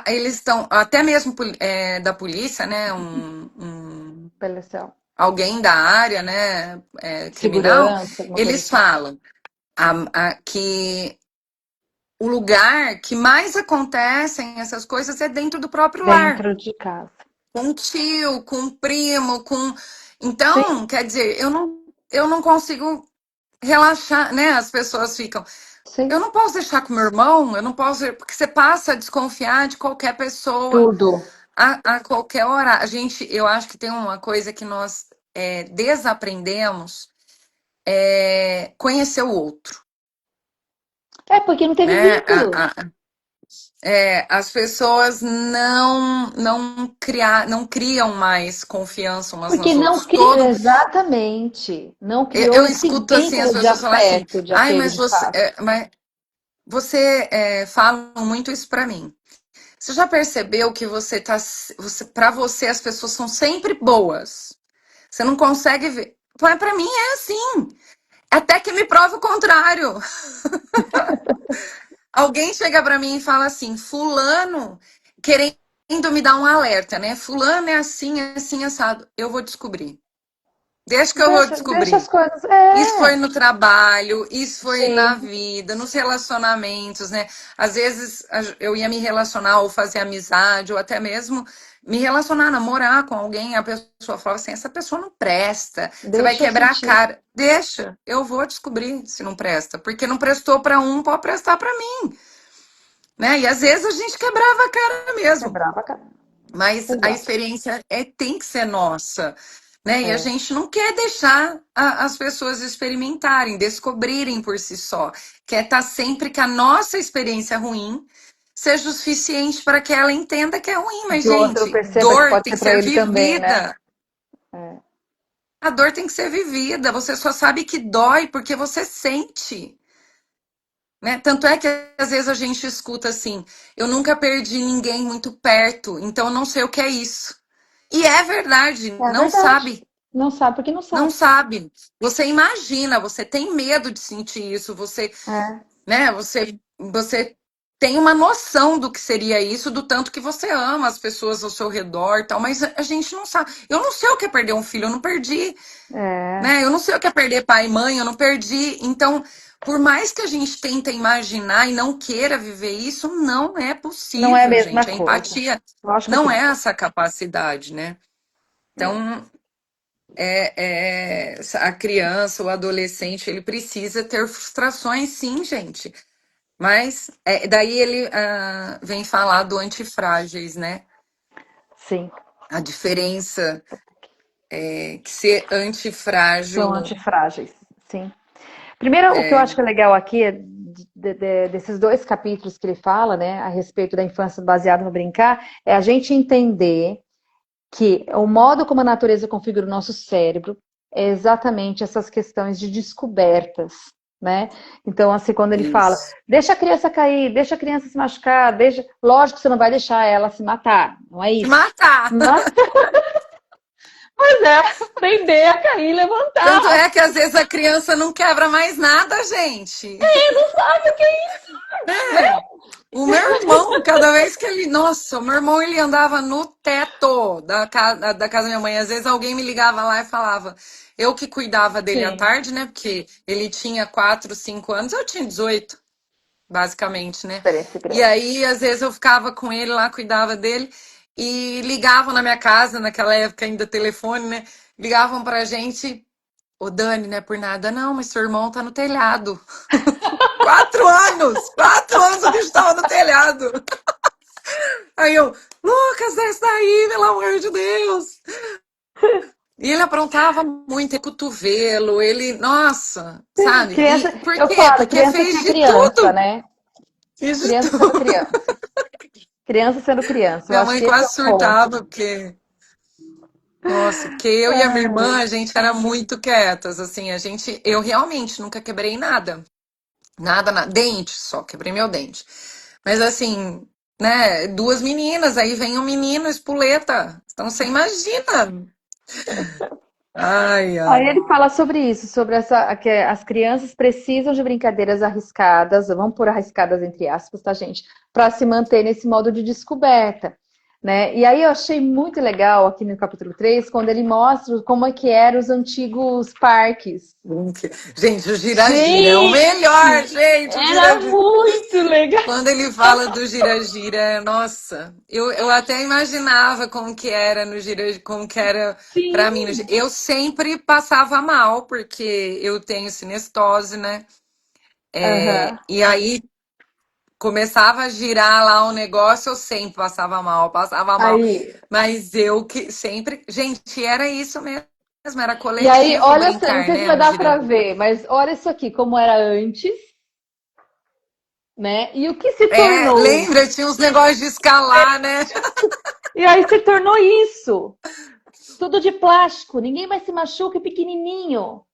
eles estão, até mesmo da polícia, né? Policial. Alguém da área, né? Criminal, Segurança, alguma coisa eles assim. falam que o lugar que mais acontecem essas coisas é dentro do próprio lar. Dentro de casa. Com um tio, com um primo, com. Sim, Então, quer dizer, eu não consigo relaxar, né? As pessoas ficam. Eu sim. não posso deixar com meu irmão, eu não posso, porque você passa a desconfiar de qualquer pessoa Tudo. a qualquer hora. Eu acho que tem uma coisa que nós desaprendemos, conhecer o outro, É porque não teve né? vínculo. As pessoas não criam mais confiança umas Porque nas não outras. cria. Exatamente. Não criou Eu esse escuto assim as vínculo de pessoas falar assim, afeto, de ai, apego, de fato. mas você fala muito isso pra mim. Você já percebeu que para você as pessoas são sempre boas? Você não consegue ver. Mas para mim é assim. Até que me prova o contrário. Alguém chega para mim e fala assim: fulano querendo me dar um alerta, né? Fulano é assim, assim assado. Eu vou descobrir. Deixa que eu vou Deixa as descobrir. coisas. Isso foi É, no trabalho, isso foi na sim. vida, nos relacionamentos, né? Às vezes eu ia me relacionar ou fazer amizade, ou até mesmo me relacionar, namorar com alguém, a pessoa falava assim: essa pessoa não presta, você vai Deixa eu quebrar a sentir. cara. Deixa, eu vou descobrir se não presta, porque não prestou para um, pode prestar para mim, né? E às vezes a gente quebrava a cara mesmo. Quebrava a cara. Mas a Exato. experiência tem que ser nossa, né? E a É. gente não quer deixar as pessoas experimentarem, descobrirem por si só. Quer estar sempre que a nossa experiência ruim seja o suficiente para que ela entenda que é ruim. Mas, Que o outro gente, perceba que dor pode tem ser que para ser ele também, né? vivida. É. A dor tem que ser vivida. Você só sabe que dói porque você sente. Né? Tanto é que às vezes a gente escuta assim: eu nunca perdi ninguém muito perto, então eu não sei o que é isso. E é verdade, É não verdade. sabe. Não sabe porque não Não sabe. sabe. Você imagina, você tem medo de sentir isso, você, É, né, você tem uma noção do que seria isso, do tanto que você ama as pessoas ao seu redor, e tal, mas a gente não sabe. Eu não sei o que é perder um filho, eu não perdi, é. né? Eu não sei o que é perder pai e mãe, eu não perdi. Então, por mais que a gente tente imaginar e não queira viver isso, não é Não é a possível, mesma gente. A coisa. empatia Lógico que não é não. essa capacidade, né? É, Então, a criança, o adolescente, ele precisa ter frustrações, sim, gente. Mas daí ele vem falar do antifrágeis, né? sim. A diferença é que ser São antifrágil. antifrágeis. Sim. Primeiro, o que eu acho que é legal aqui é desses dois capítulos que ele fala, né, a respeito da infância baseada no brincar, é a gente entender que o modo como a natureza configura o nosso cérebro é exatamente essas questões de descobertas, né? Então, assim, quando ele fala, Isso. deixa a criança cair, deixa a criança se machucar, deixa... Lógico que você não vai deixar ela se matar, não é Se isso. matar. Mas, é aprender a cair e Tanto levantar. é que às vezes a criança não quebra mais nada, gente. Não sabe o que é isso, né? É. O meu irmão, cada vez que ele. Nossa, o meu irmão ele andava no teto da casa da minha mãe. Às vezes alguém me ligava lá e falava. Eu que cuidava dele à Sim, tarde, né? Porque ele tinha 4, 5 anos, eu tinha 18, basicamente, né? diferença E grande. aí, às vezes, eu ficava com ele lá, cuidava dele, e ligavam na minha casa, naquela época ainda telefone, né? Ligavam pra gente. Ô, Dani, não é por nada, não, mas seu irmão tá no telhado. 4 anos! 4 anos o bicho tava no telhado. Aí eu, Lucas, desce daí, pelo amor de Deus. E ele aprontava muito, cotovelo, ele, nossa, sabe? Criança, E por eu quê? falo, Porque criança que fez é de criança, tudo. né? Fez de Criança sendo tudo. criança. Criança sendo criança. Eu Minha acho mãe que esse é quase o ponto. surtava, porque, nossa, porque eu e a minha irmã, a gente era muito quietas, assim, eu realmente nunca quebrei nada. Nada, nada. Dente só, quebrei meu dente. Mas assim, né? Duas meninas, aí vem um menino, espoleta. Então você imagina. Ai, Aí ai. ele fala sobre isso, sobre essa que as crianças precisam de brincadeiras arriscadas, vamos pôr arriscadas entre aspas, tá, gente? Para se manter nesse modo de descoberta, né? E aí eu achei muito legal aqui no capítulo 3 quando ele mostra como é que eram os antigos parques. Gente, o gira-gira é o melhor, Gente, gente. O era gira-gira. muito legal. Quando ele fala do gira-gira, nossa, eu até imaginava como que era no gira, como que era pra mim. Sim. Eu sempre passava mal, porque eu tenho cinestose, né? Aham. E aí começava a girar lá o negócio, eu sempre passava mal, passava mal. Aí, Mas eu que sempre. Gente, era isso mesmo, era e aí, coletivo olha, só, não brincar, sei se né? vai No dar para gira-gira. ver, mas olha isso aqui, como era antes, né? E o que se É, tornou. lembra? Tinha uns negócios de escalar, né? E aí se tornou isso. Tudo de plástico, ninguém mais se machuca, é pequenininho.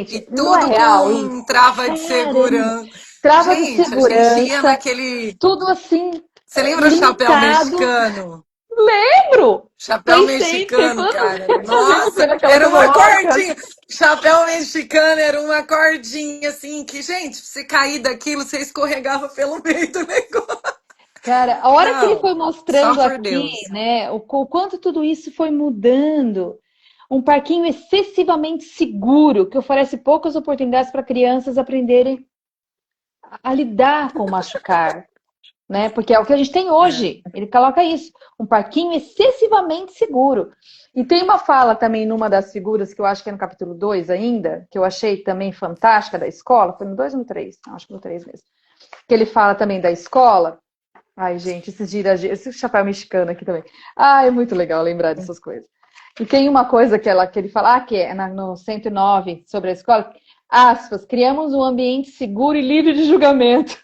E Gente, não é tudo real isso? com trava de Caramba! segurança. Trava de Gente, a gente ia segurança, naquele. tudo assim, Você lembra o chapéu limitado. mexicano? Lembro! Chapéu Play Center, mexicano, quantas cara. vezes a gente foi Nossa, naquelas era uma locas? cordinha. Chapéu mexicano era uma cordinha assim que, gente, se você cair daquilo, você escorregava pelo meio do negócio. Cara, a hora que ele Não, foi só mostrando por aqui, Deus. né, o quanto tudo isso foi mudando, um parquinho excessivamente seguro, que oferece poucas oportunidades para crianças aprenderem a lidar com o machucar, né? Porque é o que a gente tem É. hoje. Ele coloca isso, um parquinho excessivamente seguro. E tem uma fala também numa das figuras, que eu acho que é no capítulo 2 ainda, que eu achei também fantástica da escola, foi no 2 ou no 3? Acho que no 3 mesmo. Que ele fala também da escola. Ai, gente, esse chapéu mexicano aqui também. Ai, é muito legal lembrar dessas coisas. E tem uma coisa que ele fala, que é no 109, sobre a escola, aspas, criamos um ambiente seguro e livre de julgamento,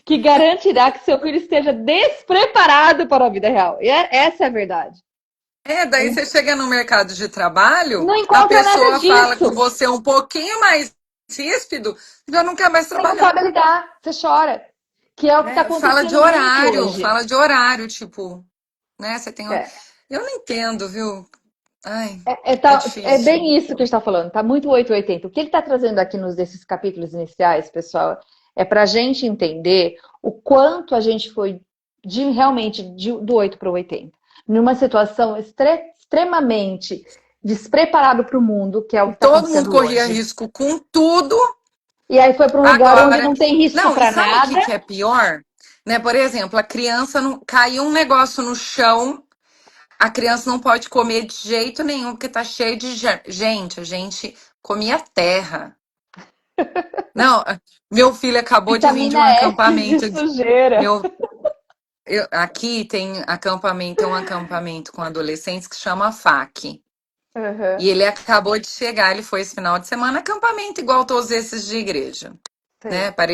que garantirá que seu filho esteja despreparado para a vida real. E essa é a verdade. Daí você chega no mercado de trabalho, Não a encontra nada pessoa fala que disso. você é um pouquinho mais ríspido, já não quer mais Você não trabalhar. sabe lidar, você chora. Que é o que está Fala de acontecendo muito horário, hoje. fala de horário, tipo, né? Você tem. É. Eu não entendo, viu? Ai, é É difícil. bem isso que a gente está falando, tá muito 880. O que ele está trazendo aqui nesses capítulos iniciais, pessoal, é para a gente entender o quanto a gente foi do 8 para o 80. Numa situação extremamente despreparado para o mundo, que é o que está Todo mundo acontecendo corria hoje. risco com tudo. E aí foi para um lugar onde Agora, não tem risco não, e para sabe o que nada. que é pior? Né? Por exemplo, a criança não caiu um negócio no chão, a criança não pode comer de jeito nenhum porque tá cheio de gente, a gente comia terra. Não, meu filho acabou de vir de Vitamina um S de acampamento. sujeira. Meu, aqui tem acampamento, é um acampamento com adolescentes que chama FAC. Uhum, E ele acabou de chegar, ele foi esse final de semana, acampamento igual todos esses de igreja, né? sei,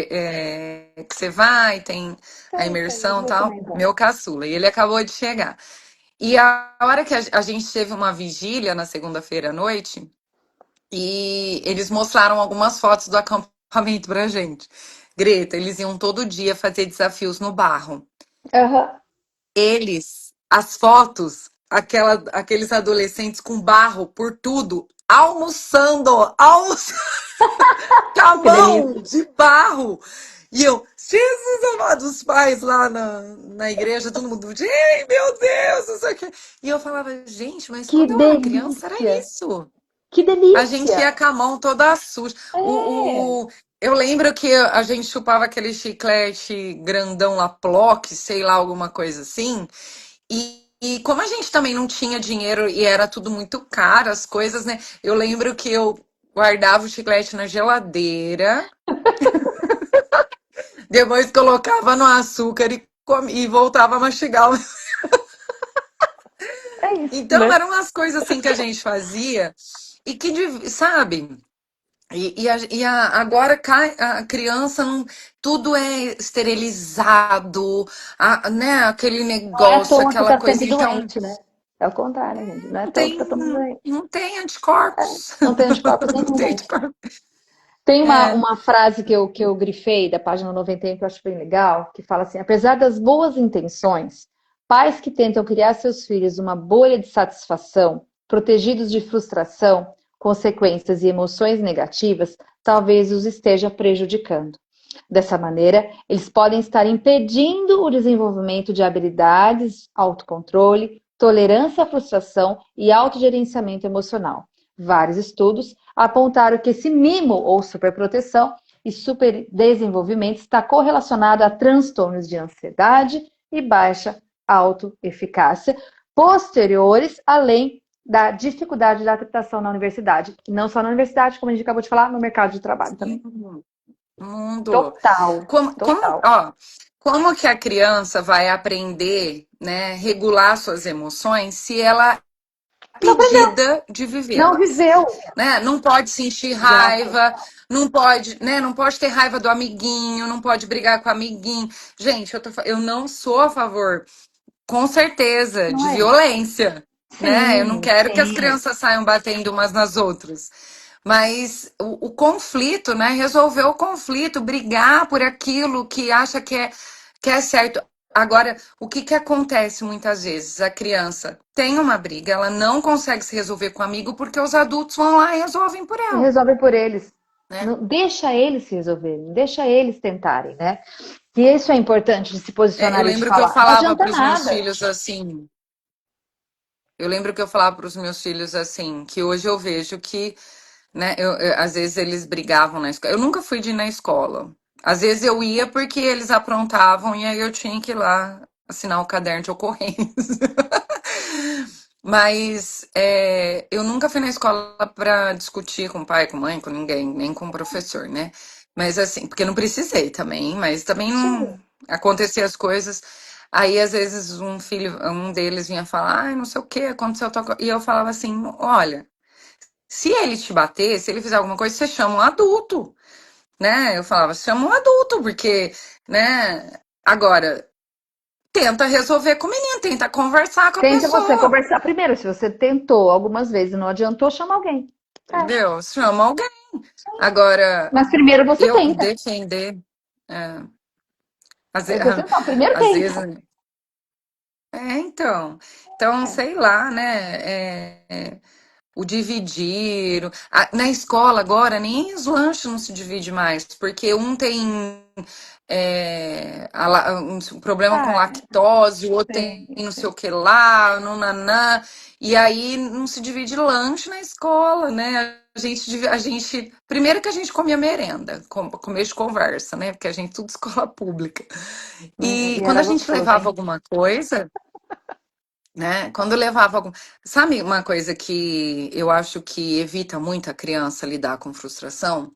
Que você vai, tem a sei, eu imersão e vou tal, comentar. meu caçula. E ele acabou de chegar. E a hora que a gente teve uma vigília na segunda-feira à noite, e eles mostraram algumas fotos do acampamento pra gente. Greta, eles iam todo dia fazer desafios no barro. Uhum. As fotos, aqueles adolescentes com barro por tudo, almoçando com a Que mão delícia. de barro. E eu, Jesus amado, os pais lá na igreja, todo mundo, ei, meu Deus, isso aqui. E eu falava, gente, mas Que quando eu era criança era delícia. isso. Que A gente delícia. ia com a mão toda suja. É. Eu lembro que a gente chupava aquele chiclete grandão lá, Plock, sei lá, alguma coisa assim. E como a gente também não tinha dinheiro e era tudo muito caro, as coisas, né? Eu lembro que eu guardava o chiclete na geladeira, depois colocava no açúcar e voltava a mastigar. É isso, Então né? eram umas coisas assim que a gente fazia e que, sabe? Agora a criança não, tudo é esterilizado, né? Aquele Não é à negócio, toa que aquela tá coisa. sempre Então doente, né? É o contrário, gente. Não é à não toa que tá tem, todo mundo doente. não tem anticorpos. Não tem anticorpos Não nenhum, tem gente. anticorpos. Tem É. uma frase que eu grifei da página 91 que eu acho bem legal, que fala assim: apesar das boas intenções, pais que tentam criar seus filhos uma bolha de satisfação, protegidos de frustração, consequências e emoções negativas, talvez os esteja prejudicando. Dessa maneira, eles podem estar impedindo o desenvolvimento de habilidades, autocontrole, tolerância à frustração e autogerenciamento emocional. Vários estudos apontaram que esse mimo ou superproteção e superdesenvolvimento está correlacionado a transtornos de ansiedade e baixa autoeficácia posteriores, além da dificuldade da adaptação na universidade. Não só na universidade, como a gente acabou de falar, no mercado de trabalho também. Sim, mundo. Total, total. Como que a criança vai aprender, né, regular suas emoções se ela é Não aprendeu, pedida de não vivê-las? viveu. Né? Não pode sentir Exato. raiva, não pode, né? Não pode ter raiva do amiguinho, não pode brigar com o amiguinho. Gente, eu não sou a favor, com certeza, Não de é? violência, né? Eu não Sim, quero que as sim. crianças saiam batendo umas nas outras. Mas o conflito, né? Resolver o conflito, brigar por aquilo que acha que é certo. Agora, o que que acontece muitas vezes? A criança tem uma briga, ela não consegue se resolver com o amigo porque os adultos vão lá e resolvem por E ela, resolve por eles. né? Não, deixa eles se resolverem, deixa eles tentarem, né? E isso é importante de se Eu posicionar e de lembro que eu falar. Não falava adianta para os meus nada. filhos assim. Eu lembro que eu falava para os meus filhos assim, que hoje eu vejo que, né, às vezes eles brigavam na escola. Eu nunca fui de ir na escola. Às vezes eu ia porque eles aprontavam e aí eu tinha que ir lá assinar o caderno de ocorrência. Mas eu nunca fui na escola para discutir com pai, com mãe, com ninguém, nem com o professor, né? Mas assim, porque não precisei também, mas também não Sim. acontecia as coisas. Aí, às vezes, um deles vinha falar, ai, não sei o que, aconteceu tal coisa. E eu falava assim, olha, se ele te bater, se ele fizer alguma coisa, você chama um adulto, né? Eu falava, chama um adulto, porque, né? Agora, tenta resolver com o menino, tenta conversar com a Tenta você pessoa, conversar primeiro. Se você tentou algumas vezes e não adiantou, chama alguém. É. entendeu? Chama alguém. Agora, Mas primeiro você eu tenta. defender, é, às, ve- É que assim, não, primeiro às tenta. vezes, é, então, É. sei lá, né? O dividir. Na escola agora, nem os lanches não se divide mais, porque um tem um problema com Ah, lactose, o outro tem sim, não sei sim. o que lá, nananã, e aí não se divide lanche na escola, né? Primeiro que a gente comia merenda, começo de conversa, né? Porque a gente tudo escola pública. É, E e quando era a gente gostoso, levava hein? alguma coisa, né? Quando eu levava algum. Sabe uma coisa que eu acho que evita muito a criança lidar com frustração?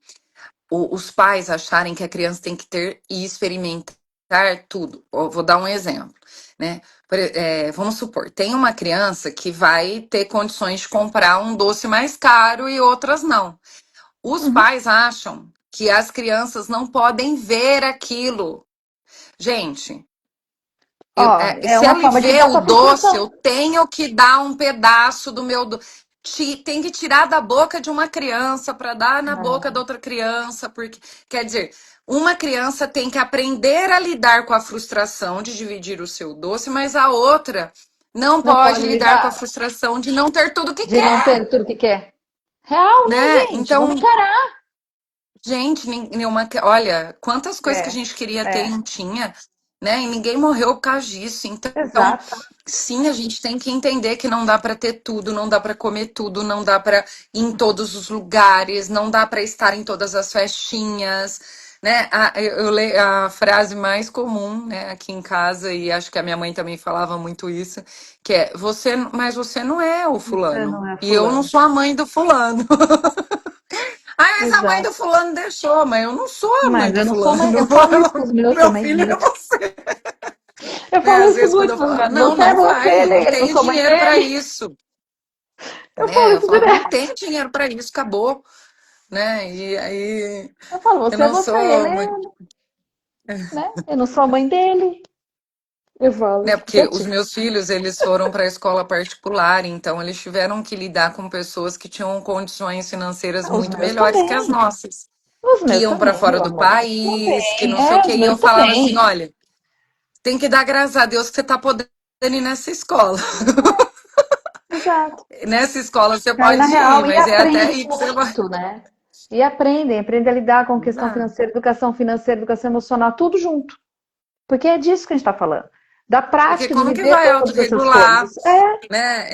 Os pais acharem que a criança tem que ter e experimentar tudo. Vou dar um exemplo, né? Vamos supor, tem uma criança que vai ter condições de comprar um doce mais caro e outras não. Os Uhum. pais acham que as crianças não podem ver aquilo. Gente, Ó, é se uma ele forma de vê lidar o com a doce, eu frustração. tenho que dar um pedaço do meu doce. Tem que tirar da boca de uma criança para dar na boca da Não, outra criança, porque quer dizer, uma criança tem que aprender a lidar com a frustração de dividir o seu doce, mas a outra não não pode pode lidar com a lidar frustração de não ter tudo que de não quer, ter tudo que quer. Real, né, né? gente? Vamos Então, encarar. gente, nenhuma. Olha, quantas coisas que a É, gente queria ter e é, não tinha, né? E ninguém morreu por causa disso. Então, exato. sim, a gente tem que entender que não dá para ter tudo, não dá para comer tudo, não dá para ir em todos os lugares, não dá para estar em todas as festinhas, né? Eu leio a frase mais comum, né, aqui em casa, e acho que a minha mãe também falava muito isso, que é mas você não é o Você fulano. não é E eu não fulano. sou a mãe do fulano. Ai, mas a mãe do Exato. fulano deixou, mas eu não sou a mãe Mas do eu não sou mãe. Eu fulano. falo isso com os meus Meu também, filho é muito. você. Eu Né? falo Às isso vezes quando muito eu com os falo, meus. não, Você é não você, vai, não ele, eu não tenho sou mãe dinheiro para dele. isso, Eu falo né? Eu isso falo, não direto. tenho dinheiro para isso, acabou, né? E aí Eu falo, eu você é não você, ele sou é, mãe, né? Eu não sou a mãe dele. Eu falo né? isso Porque os quietinho. meus filhos, eles foram para a escola particular, então eles tiveram que lidar com pessoas que tinham condições financeiras Ah, os muito meus melhores que as também. nossas, Os que meus iam para também, fora meu do amor. país, que Também. não sei o É, quê, os e eu meus falava assim, também. olha, tem que dar graças a Deus que você está podendo ir nessa escola. Exato. Nessa escola você Cai na pode ir, real e mas é até aprendem aí que você vai. muito, né? E aprendem a lidar com questão financeira, educação emocional, tudo junto. Porque é disso que a gente está falando. Da Porque prática de como que viver vai todas essas autorregular, coisas. É, né?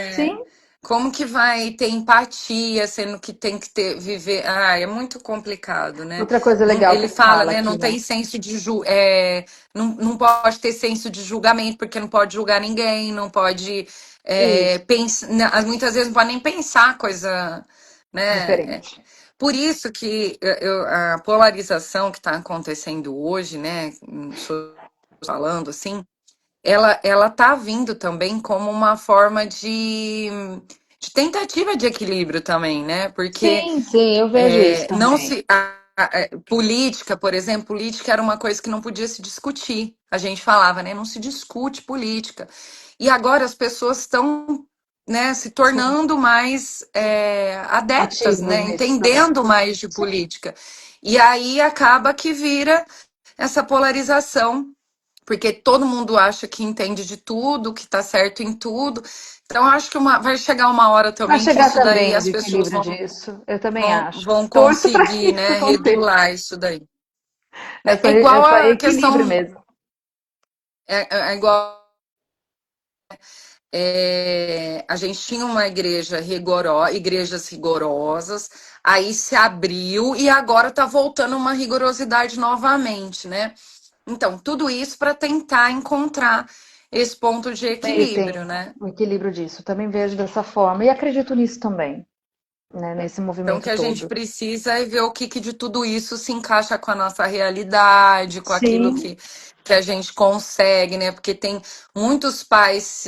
sim. Como que vai ter empatia, sendo que tem que ter, viver. Ah, é muito complicado, né? Outra coisa legal que Ele ele fala, fala né? aqui, Não né? tem senso de não pode ter senso de julgamento, porque não pode julgar ninguém, não pode Isso, pensar, muitas vezes não pode nem pensar coisa, né? diferente. Por isso que a polarização que está acontecendo hoje, né? Falando assim. Ela tá vindo também como uma forma de tentativa de equilíbrio também, né? Porque Sim, sim, eu vejo isso não também. se. Política, por exemplo, política era uma coisa que não podia se discutir. A gente falava, né? Não se discute política. E agora as pessoas estão, né, se Sim, tornando mais adeptas, ativos né? nisso também. Entendendo mais de Sim, política. E aí acaba que vira essa polarização porque todo mundo acha que entende de tudo, que tá certo em tudo. Então, eu acho que vai chegar uma hora vai também que chegar isso daí também as de pessoas equilíbrio vão, disso. Eu também vão, acho. vão Torço para conseguir, isso né, acontecer. regular isso daí. É igual Essa a equilíbrio questão, mesmo. é igual a gente tinha uma igreja igrejas rigorosas, aí se abriu e agora está voltando uma rigorosidade novamente, né? Então, tudo isso para tentar encontrar esse ponto de Meio equilíbrio, termo, né? o equilíbrio disso. Também vejo dessa forma. E acredito nisso também, né? Nesse Então, o que movimento a gente todo. precisa é ver o que de tudo isso se encaixa com a nossa realidade, com aquilo Sim, que a gente consegue, né? Porque tem muitos pais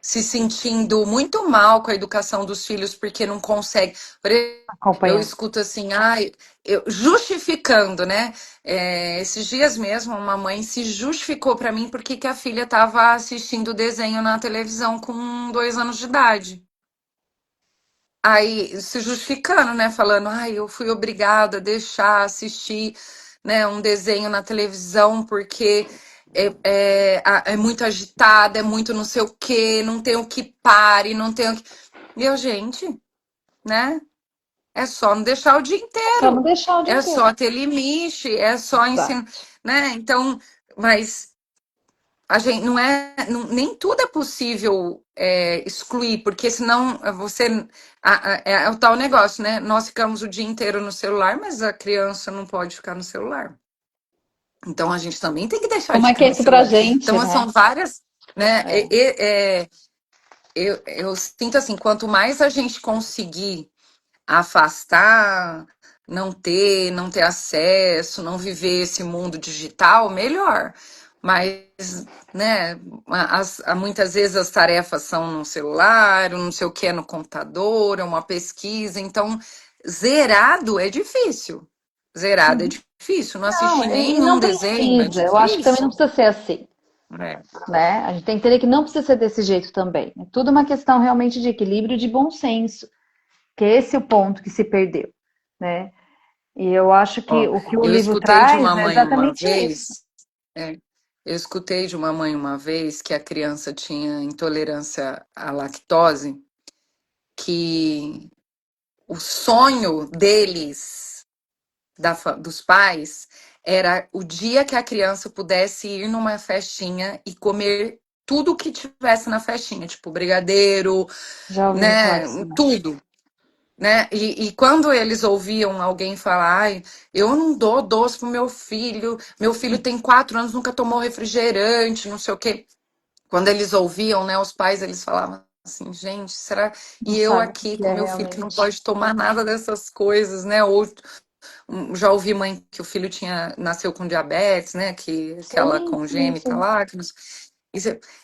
se sentindo muito mal com a educação dos filhos porque não consegue. Por exemplo, eu acompanhar. escuto assim, ai, justificando, né? Esses dias mesmo, uma mãe se justificou para mim porque que a filha estava assistindo desenho na televisão com 2 anos de idade. Aí, se justificando, né? Falando, ai, eu fui obrigada a deixar assistir, né, um desenho na televisão porque é muito agitada, é muito não sei o quê, não tem o que pare, não tem o que. Meu, gente, né? É só não deixar o dia Só não inteiro. deixar o dia É inteiro. só ter limite, é só ensinar, Exato. né? Então, mas a gente não é, nem tudo é possível excluir, porque senão você é o tal negócio, né? Nós ficamos o dia inteiro no celular, mas a criança não pode ficar no celular. Então a gente também tem que deixar Como de é que ficar é no isso pra celular. gente, Então né? são várias, né? É. Eu sinto assim, quanto mais a gente conseguir afastar, não ter acesso, não viver esse mundo digital, melhor. Mas, né, muitas vezes as tarefas são no celular, não sei o que é no computador, é uma pesquisa, então zerado é difícil. Zerado é Uhum. difícil. Não Não, assistir e não nenhum desenho é precisa. Eu acho que também não difícil. precisa ser assim, É. né? A gente tem que entender que não precisa ser desse jeito também. É tudo uma questão realmente de equilíbrio e de bom senso, que esse é o ponto que se perdeu, né? E eu acho que Ó, o que o eu livro escutei de traz uma é mãe uma exatamente isso. vez. É, eu escutei de uma mãe uma vez que a criança tinha intolerância à lactose, que o sonho deles, dos pais, era o dia que a criança pudesse ir numa festinha e comer tudo que tivesse na festinha, tipo brigadeiro, Já ouvi me falar né, isso também. tudo. Né? E quando eles ouviam alguém falar, ai, eu não dou doce pro meu filho tem 4 anos, nunca tomou refrigerante, não sei o quê. Quando eles ouviam, né, os pais, eles falavam assim, gente, será? Não E eu sabe o que aqui que é com meu filho que não realmente. pode tomar nada dessas coisas, né? Ou já ouvi mãe que o filho nasceu com diabetes, né? Que aquela Sim, sim, congênita sim. lá.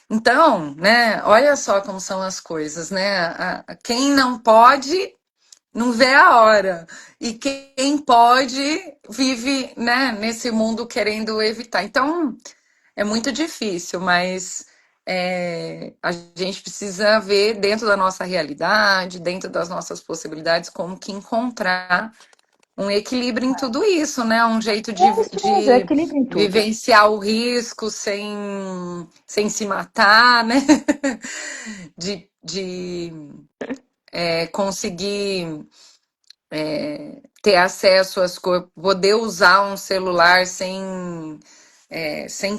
Então, né? Olha só como são as coisas, né? Quem não pode não vê a hora. E quem pode vive, né, nesse mundo querendo evitar. Então, é muito difícil, mas a gente precisa ver dentro da nossa realidade, dentro das nossas possibilidades, como que encontrar um equilíbrio em tudo isso, né? Um jeito É isso mesmo, é de equilíbrio em tudo. vivenciar o risco sem se matar, né? De conseguir ter acesso às coisas, poder usar um celular sem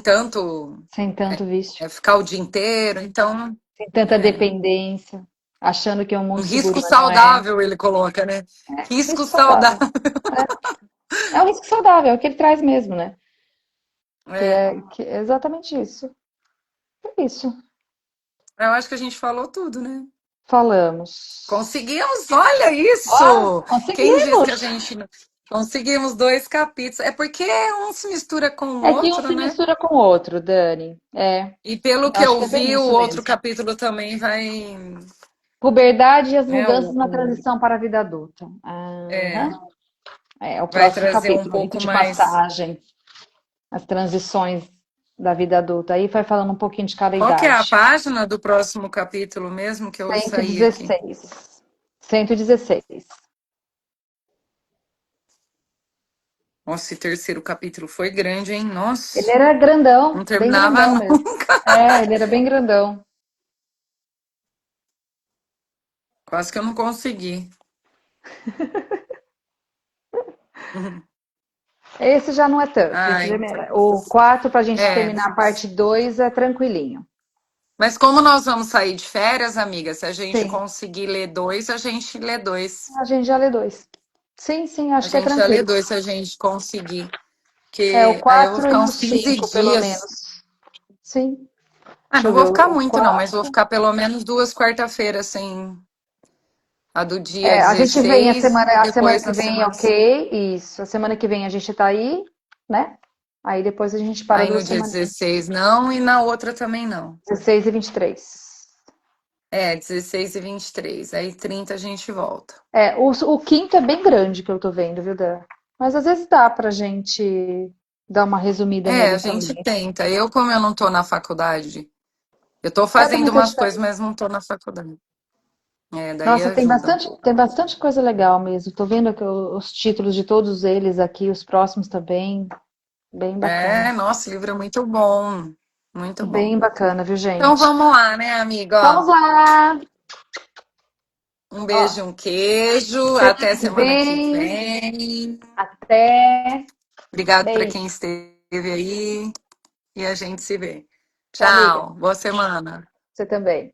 tanto Sem tanto vício, ficar o dia inteiro. Então, sem tanta é, dependência, achando que é um um mundo seguro, risco mas não é. saudável, ele coloca, né? Risco Risco saudável. saudável. É um risco saudável, é o que ele traz mesmo, né? É, Que é exatamente isso. É isso. eu acho que a gente falou tudo, né? Falamos. Conseguimos, olha Ó, isso! Quem disse que a conseguimos! gente não... Conseguimos 2 capítulos. É porque um se mistura com o É que um outro, se né? mistura com o outro, Dani. E pelo Eu que acho eu que é bem vi, o isso outro mesmo. capítulo também vai, Puberdade e as né? mudanças na transição para a vida adulta. É, Aham. É o vai próximo trazer um capítulo, o rito pouco de mais. passagem, as transições da vida adulta. Aí vai falando um pouquinho de cada Qual que é a idade. página do próximo capítulo mesmo que eu Cento e saí aqui? dezesseis. 116. Nossa, esse terceiro capítulo foi grande, hein? Ele Nossa, era não grandão, bem terminava grandão não. mesmo. É, ele era bem grandão. Quase que eu não consegui. Esse já não é tanto. Ai, O 4 para a gente é. terminar a parte 2 é tranquilinho. Mas como nós vamos sair de férias, amiga, se a gente Sim, conseguir ler dois, a gente lê dois. a gente já lê dois. Sim, sim, A acho que é gente já lê tranquilo. dois se a gente conseguir. É o Porque aí eu vou 4 ficar e o uns 15 5 pelo dias. menos. Sim, Ah, deixa não eu vou ver. ficar O muito, não, mas vou 4. ficar pelo menos 2 quarta-feiras sem a do dia É, a gente vem 16 e a semana depois que na vem, semana. ok. Isso. A semana que vem a gente tá aí, né? Aí depois a gente para Aí duas no dia semaninhas. 16 não, e na outra também não. 16 e 23. É, 16 e 23. Aí 30 a gente volta. É, o quinto é bem grande que eu tô vendo, viu, Dan? Mas às vezes dá pra gente dar uma resumida É, a nele gente também. tenta. Eu, como eu não tô na faculdade, eu tô Eu também fazendo tô de umas coisas, férias. mas não tô na faculdade. É, daí Nossa, ajuda. tem bastante coisa legal mesmo. Tô vendo aqui os títulos de todos eles aqui, os próximos também. Bem É, bacana. nossa, o livro é muito bom. Muito bom. Bem bacana, viu, Então gente? vamos lá, né, Vamos amiga? lá! Um Ó, beijo, e um queijo. semana Até que semana que vem, vem. até. Obrigado para quem Beijo. esteve aí e a gente se vê. Tchau, amiga. Tchau. Boa semana. Você também.